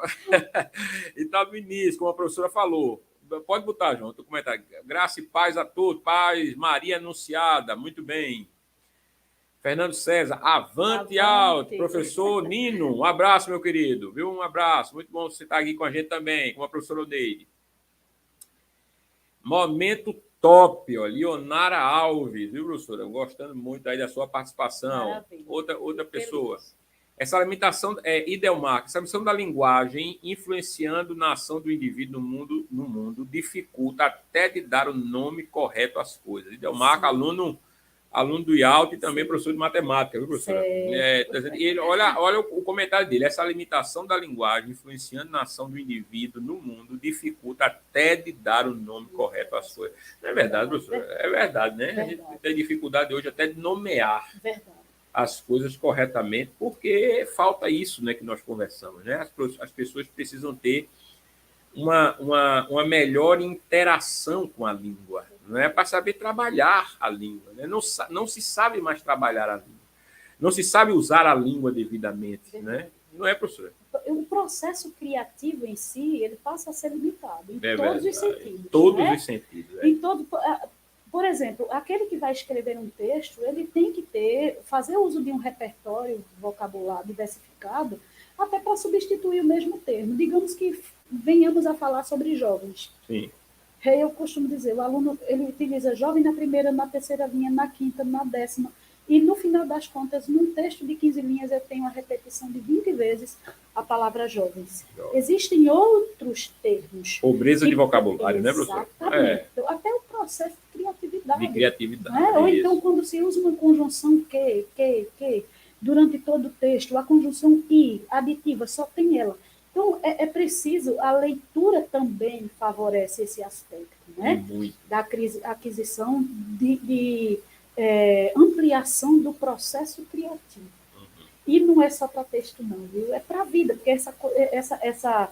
E está no início, como a professora falou. Pode botar, João, tu comentar. Graça e paz a todos. Paz, Maria Anunciada, muito bem. Fernando César, avante alto. Professor Nino, um abraço, meu querido. Viu? Um abraço. Muito bom você estar aqui com a gente também, com a professora Oneide. Momento top, ó. Leonara Alves, viu, professora? Gostando muito aí da sua participação. Outra pessoa. Essa limitação Idelmar, essa limitação da linguagem influenciando na ação do indivíduo no mundo dificulta até de dar o nome correto às coisas. Idelmar, aluno do IALT e também professor de matemática, viu, professora? Olha o comentário dele. Essa limitação da linguagem influenciando na ação do indivíduo no mundo dificulta até de dar o nome correto às coisas. Não é verdade, professora? É verdade, né? Verdade. A gente tem dificuldade hoje até de nomear as coisas corretamente, porque falta isso, né, que nós conversamos, né? As pessoas precisam ter uma melhor interação com a língua, não é para saber trabalhar a língua, né? Não se sabe mais trabalhar a língua, não se sabe usar a língua devidamente, né? Não é, professora? O processo criativo em si, ele passa a ser limitado em todos os sentidos. Todos os sentidos. Em todo, por exemplo, aquele que vai escrever um texto, ele tem que fazer uso de um repertório vocabulário diversificado, até para substituir o mesmo termo. Digamos que venhamos a falar sobre jovens. Sim. Eu costumo dizer, o aluno ele utiliza jovem na primeira, na terceira linha, na quinta, na décima, e no final das contas, num texto de 15 linhas, eu tenho a repetição de 20 vezes a palavra jovens. Existem outros termos. Pobreza de vocabulário, né, professor? Exatamente. Até o processo de criatividade. De criatividade. Né? Ou então, quando se usa uma conjunção que, durante todo o texto, a conjunção i, aditiva, só tem ela. Então, é preciso, a leitura também favorece esse aspecto, né? Da aquisição de ampliação do processo criativo. E não é só para texto, não, viu? É para a vida, porque essa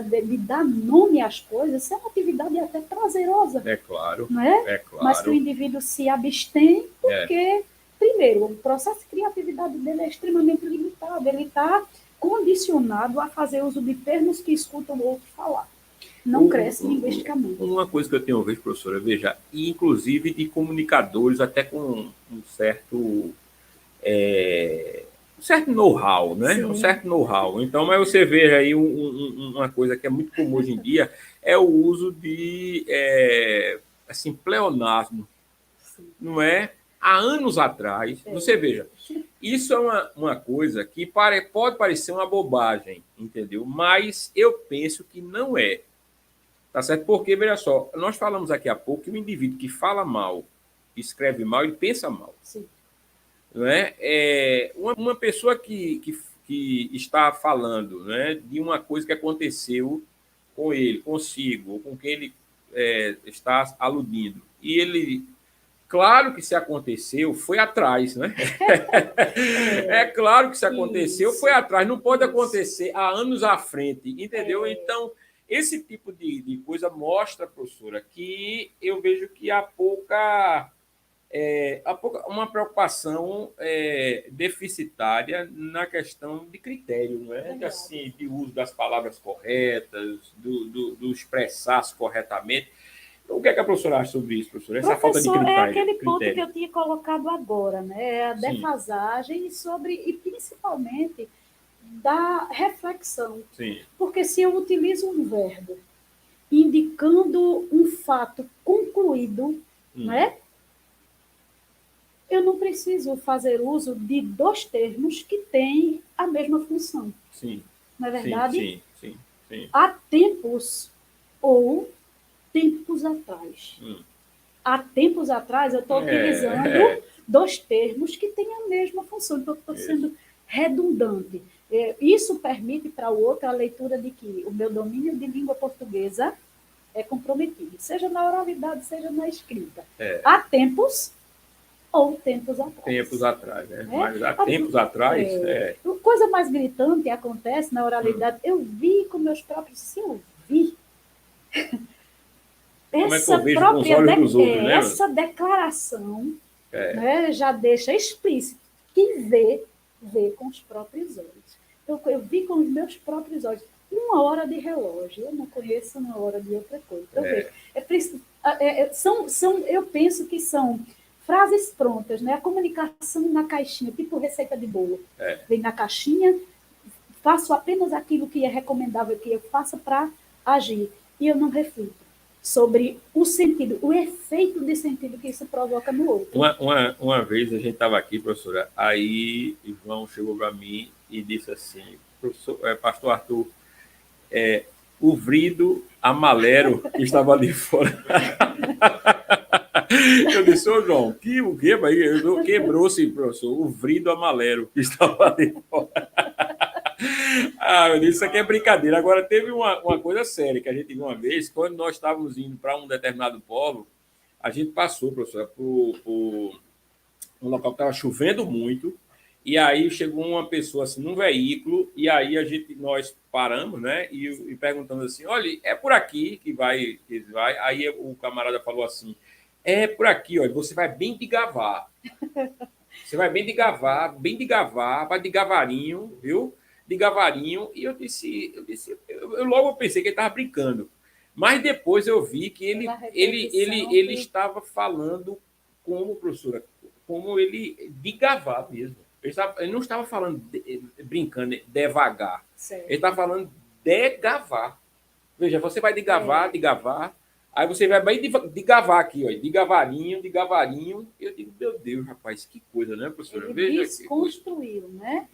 de dar nome às coisas, isso é uma atividade até prazerosa. É claro. Não é? É claro. Mas que o indivíduo se abstém porque, primeiro, o processo de criatividade dele é extremamente limitado. Ele está condicionado a fazer uso de termos que escutam o outro falar. Não cresce linguisticamente. Uma coisa que eu tenho visto, professora, veja, inclusive de comunicadores, até com um certo know-how, né? Sim. Um certo know-how. Então, mas você veja aí uma coisa que é muito comum hoje em dia, é o uso de assim, pleonasmo. Sim. Não é? Há anos atrás, você veja, isso é uma coisa que pode parecer uma bobagem, entendeu? Mas eu penso que não é. Tá certo? Porque, veja só, nós falamos aqui há pouco que o indivíduo que fala mal, escreve mal, ele pensa mal. Sim. Não é? Uma pessoa que está falando, né, de uma coisa que aconteceu com ele, consigo, ou com quem ele está aludindo, e ele... Claro que se aconteceu, foi atrás, né? É claro que se aconteceu, foi atrás. Não pode acontecer há anos à frente, entendeu? Então, esse tipo de coisa mostra, professora, que eu vejo que há pouca uma preocupação deficitária na questão de critério, não é? Assim, de uso das palavras corretas, do expressar-se corretamente. O que é que a professora acha sobre isso, professora? Essa falta de critério. É aquele ponto que eu tinha colocado agora, né? A defasagem e principalmente da reflexão. Sim. Porque se eu utilizo um verbo indicando um fato concluído, né? Eu não preciso fazer uso de dois termos que têm a mesma função. Sim. Não é verdade? Sim. Há tempos ou tempos atrás. Há tempos atrás, eu estou utilizando dois termos que têm a mesma função. Então, estou sendo redundante. Isso permite para o outro a leitura de que o meu domínio de língua portuguesa é comprometido, seja na oralidade, seja na escrita. É. Há tempos ou tempos atrás. Tempos atrás, né? Né? Mas há tempos atrás... Coisa mais gritante acontece na oralidade. Eu vi com meus próprios... Se eu vi... Como é que eu vejo com os olhos dos outros, né? Essa declaração né, já deixa explícito que vê com os próprios olhos. Então, eu vi com os meus próprios olhos. Uma hora de relógio, eu não conheço uma hora de outra coisa. Então, eu penso que são frases prontas, né? A comunicação na caixinha, tipo receita de bolo. Vem na caixinha, faço apenas aquilo que é recomendável que eu faça para agir. E eu não reflito sobre o sentido, o efeito de sentido que isso provoca no outro. Uma vez a gente estava aqui, professora, aí João chegou para mim e disse assim, pastor Arthur, o vrido amalero que estava ali fora. Eu disse, ô João, o quê? Quebrou-se, professor, o vrido amalero que estava ali fora. Eu disse, isso aqui é brincadeira. Agora, teve uma coisa séria que a gente viu uma vez, quando nós estávamos indo para um determinado polo, a gente passou, professor, por um local que estava chovendo muito, e aí chegou uma pessoa assim, num veículo, e aí nós paramos, né, e perguntamos assim, olha, é por aqui que vai. Aí o camarada falou assim, é por aqui, olha, você vai bem de gavar. Você vai bem de gavar, vai de gavarinho, viu? De gavarinho, e eu logo pensei que ele estava brincando. Mas depois eu vi que ele estava falando como, professora, como ele de gavar mesmo. Ele não estava falando brincando, devagar. Certo. Ele estava falando de gavar. Veja, você vai de gavar, aí você vai bem de gavar aqui, ó, de gavarinho. Eu digo, meu Deus, rapaz, que coisa, né, professora? Ele desconstruiu, né?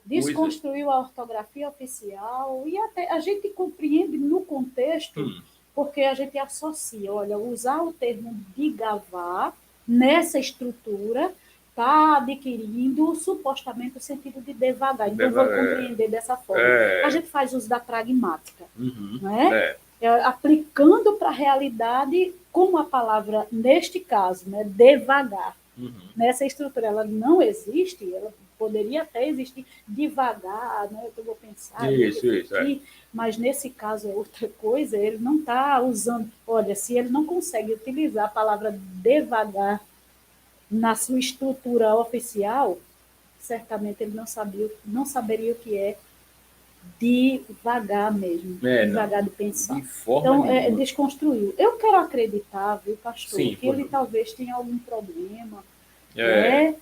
Desconstruiu a ortografia oficial e até a gente compreende no contexto, porque a gente associa, olha, usar o termo de gavar nessa estrutura está adquirindo supostamente o sentido de devagar. Então, vamos compreender dessa forma. A gente faz uso da pragmática, né? Aplicando para a realidade, como a palavra, neste caso, né, devagar. Nessa estrutura, ela não existe, ela poderia até existir devagar, né? Eu vou pensar, mas nesse caso é outra coisa, ele não está usando. Olha, se ele não consegue utilizar a palavra devagar na sua estrutura oficial, certamente ele não saberia o que é devagar mesmo, devagar de pensar. Então, desconstruiu. Eu quero acreditar, viu, pastor, que ele talvez tenha algum problema, né?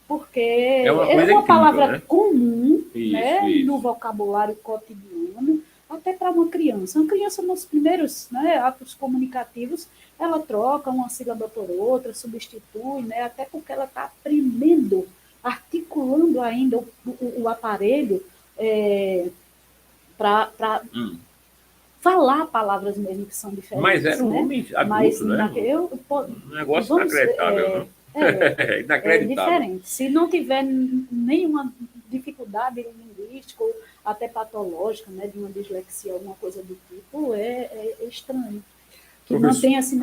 Porque é uma palavra comum, né, no vocabulário cotidiano, até para uma criança. Uma criança, nos primeiros, né, atos comunicativos, ela troca uma sílaba por outra, substitui, né, até porque ela está aprendendo, articulando ainda o aparelho para falar palavras mesmo que são diferentes. Mas era um homem adulto, né? Um negócio inacreditável, é diferente. Se não tiver nenhuma dificuldade linguística ou até patológica, né, de uma dislexia, alguma coisa do tipo, é estranho. Que não tem assim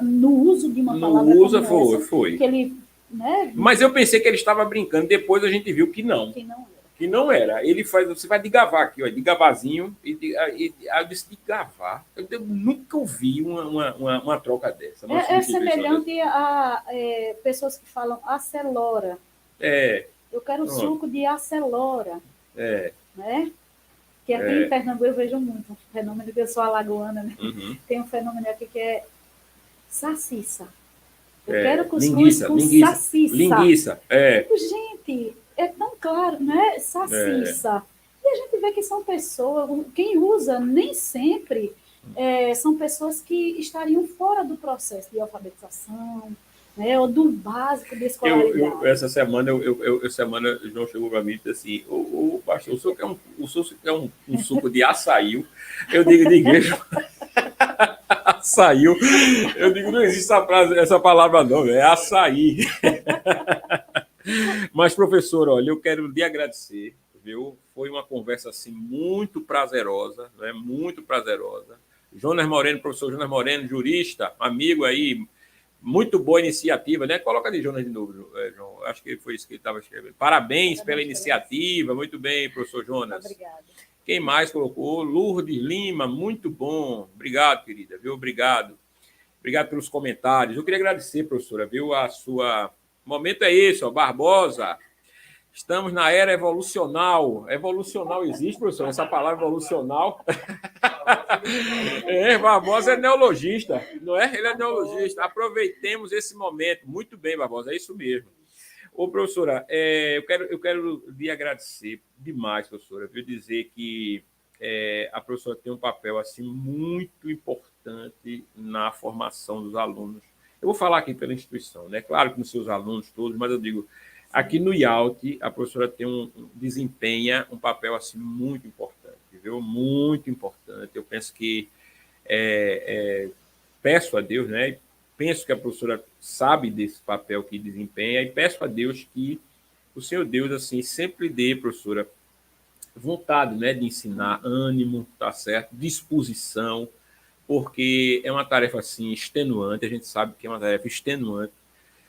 no uso de uma palavra como essa, foi. Que ele, né, mas eu pensei que ele estava brincando, depois a gente viu que não. Que não era. Ele faz, você vai de gavar aqui, ó, de gavazinho, eu disse de gavar. Eu nunca ouvi uma troca dessa. É semelhante a pessoas que falam acelora. Eu quero suco de acelora. Né? Que aqui em Pernambuco eu vejo muito um fenômeno, que eu sou alagoana, né? Tem um fenômeno aqui que é saciça. Eu quero cuscuz com saciça. Linguiça. Gente, é tão claro, né? Saciça. E a gente vê que são pessoas, quem usa nem sempre são pessoas que estariam fora do processo de alfabetização, né? Ou do básico de escolaridade. Essa semana, o João chegou para mim e disse assim, o pastor, o senhor quer um suco de açaí? Eu digo, de igreja... Açaí. Eu digo, não existe essa palavra não, é açaí. Mas, professor, olha, eu quero lhe agradecer, viu? Foi uma conversa assim muito prazerosa, né? Muito prazerosa. Jonas Moreno, professor Jonas Moreno, jurista, amigo aí, muito boa iniciativa, né? Coloca ali, Jonas, de novo, João. Acho que foi isso que ele estava escrevendo. Parabéns pela iniciativa. Muito bem, professor Jonas. Obrigada. Quem mais colocou? Lourdes Lima, muito bom. Obrigado, querida, viu? Obrigado. Obrigado pelos comentários. Eu queria agradecer, professora, viu? A sua... O momento é esse, ó, Barbosa. Estamos na era evolucional. Evolucional existe, professor? Essa palavra evolucional. Barbosa é neologista, não é? Ele é neologista. Aproveitemos esse momento. Muito bem, Barbosa, é isso mesmo. Ô, professora, eu quero lhe agradecer demais, professora, viu? Dizer que a professora tem um papel assim, muito importante na formação dos alunos. Eu vou falar aqui pela instituição, né? Claro que nos seus alunos todos, mas eu digo, aqui no IALT, a professora desempenha um papel assim, muito importante, viu? Muito importante. Eu penso que peço a Deus, né? Penso que a professora sabe desse papel que desempenha e peço a Deus que o Senhor Deus assim sempre dê, professora, vontade, né, de ensinar, ânimo, tá certo, disposição, porque é uma tarefa assim extenuante. A gente sabe que é uma tarefa extenuante,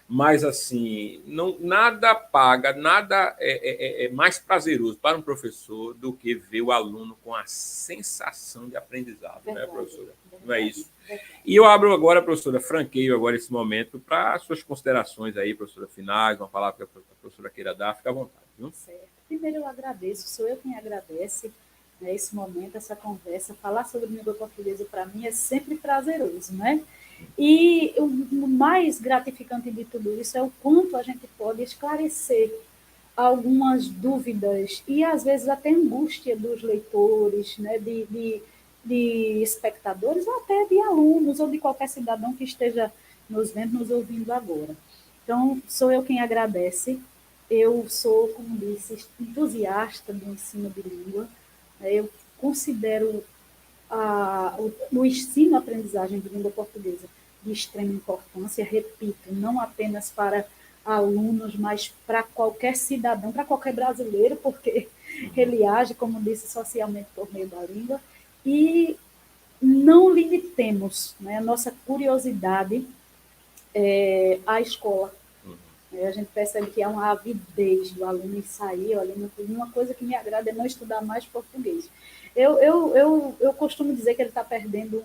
mas assim nada paga, nada é mais prazeroso para um professor do que ver o aluno com a sensação de aprendizado, verdade, né, professora? Verdade, não é isso? Verdade. E eu abro agora, professora, franqueio agora esse momento para suas considerações aí, professora, finais, uma palavra que a professora queira dar, fica à vontade. Viu? Certo. Primeiro eu agradeço, sou eu quem agradece, né, esse momento, essa conversa. Falar sobre língua portuguesa para mim é sempre prazeroso, né? E o mais gratificante de tudo isso é o quanto a gente pode esclarecer algumas dúvidas e, às vezes, até angústia dos leitores, né, de espectadores, ou até de alunos, ou de qualquer cidadão que esteja nos vendo, nos ouvindo agora. Então, sou eu quem agradece. Eu sou, como disse, entusiasta do ensino de língua. Eu considero o ensino-aprendizagem de língua portuguesa de extrema importância, repito, não apenas para alunos, mas para qualquer cidadão, para qualquer brasileiro, porque ele age, como disse, socialmente por meio da língua, e não limitemos, né, a nossa curiosidade à escola. A gente percebe que há uma avidez do aluno em sair, olha, uma coisa que me agrada é não estudar mais português. Eu costumo dizer que ele está perdendo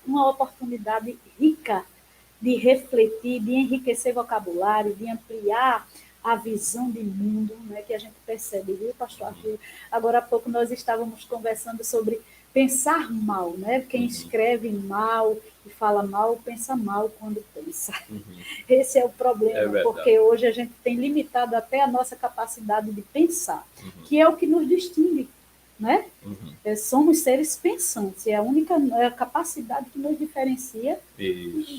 uma oportunidade rica de refletir, de enriquecer vocabulário, de ampliar a visão de mundo, né, que a gente percebe, viu, pastor Arthur? Agora há pouco nós estávamos conversando sobre pensar mal, né? Quem escreve mal e fala mal, pensa mal quando pensa. Esse é o problema, porque hoje a gente tem limitado até a nossa capacidade de pensar, que é o que nos distingue, né? Somos seres pensantes, é a capacidade que nos diferencia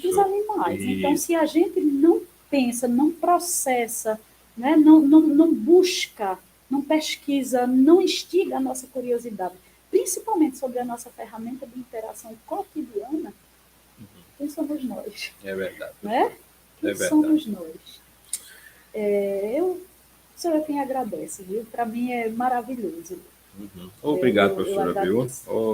dos animais. Então, se a gente não pensa, não processa, né? Não busca, não pesquisa, não instiga a nossa curiosidade, principalmente sobre a nossa ferramenta de interação cotidiana, quem somos nós? É verdade. Né? Quem somos nós? Eu sou quem agradece, viu? Para mim é maravilhoso. Obrigado, professora, viu?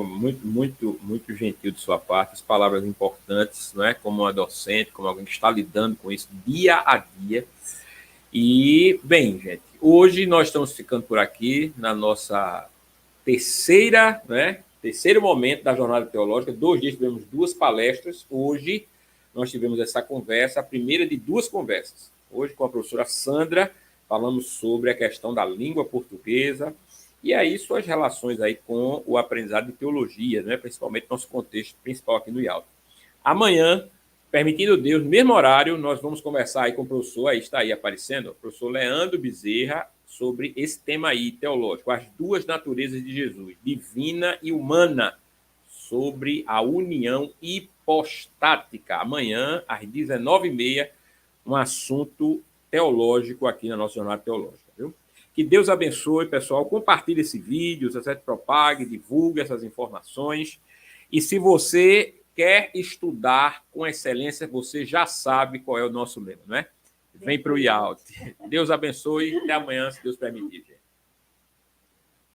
Muito gentil de sua parte, as palavras importantes, não é? Como uma docente, como alguém que está lidando com isso dia a dia. E, bem, gente, hoje nós estamos ficando por aqui na nossa terceiro momento da jornada teológica. 2 dias tivemos 2 palestras. Hoje nós tivemos essa conversa, a primeira de 2 conversas. Hoje com a professora Sandra, falamos sobre a questão da língua portuguesa e aí suas relações aí com o aprendizado de teologia, né? Principalmente nosso contexto principal aqui no IALT. Amanhã, permitindo Deus, no mesmo horário, nós vamos conversar aí com o professor, aí está aí aparecendo, o professor Leandro Bezerra, sobre esse tema aí, teológico, as 2 naturezas de Jesus, divina e humana, sobre a união hipostática. Amanhã, às 19h30, um assunto teológico aqui na nossa jornada teológica, viu? Que Deus abençoe, pessoal. Compartilhe esse vídeo, propague, divulgue essas informações. E se você quer estudar com excelência, você já sabe qual é o nosso lema, não é? Vem para o IALT. Deus abençoe. Até amanhã, se Deus permitir, gente.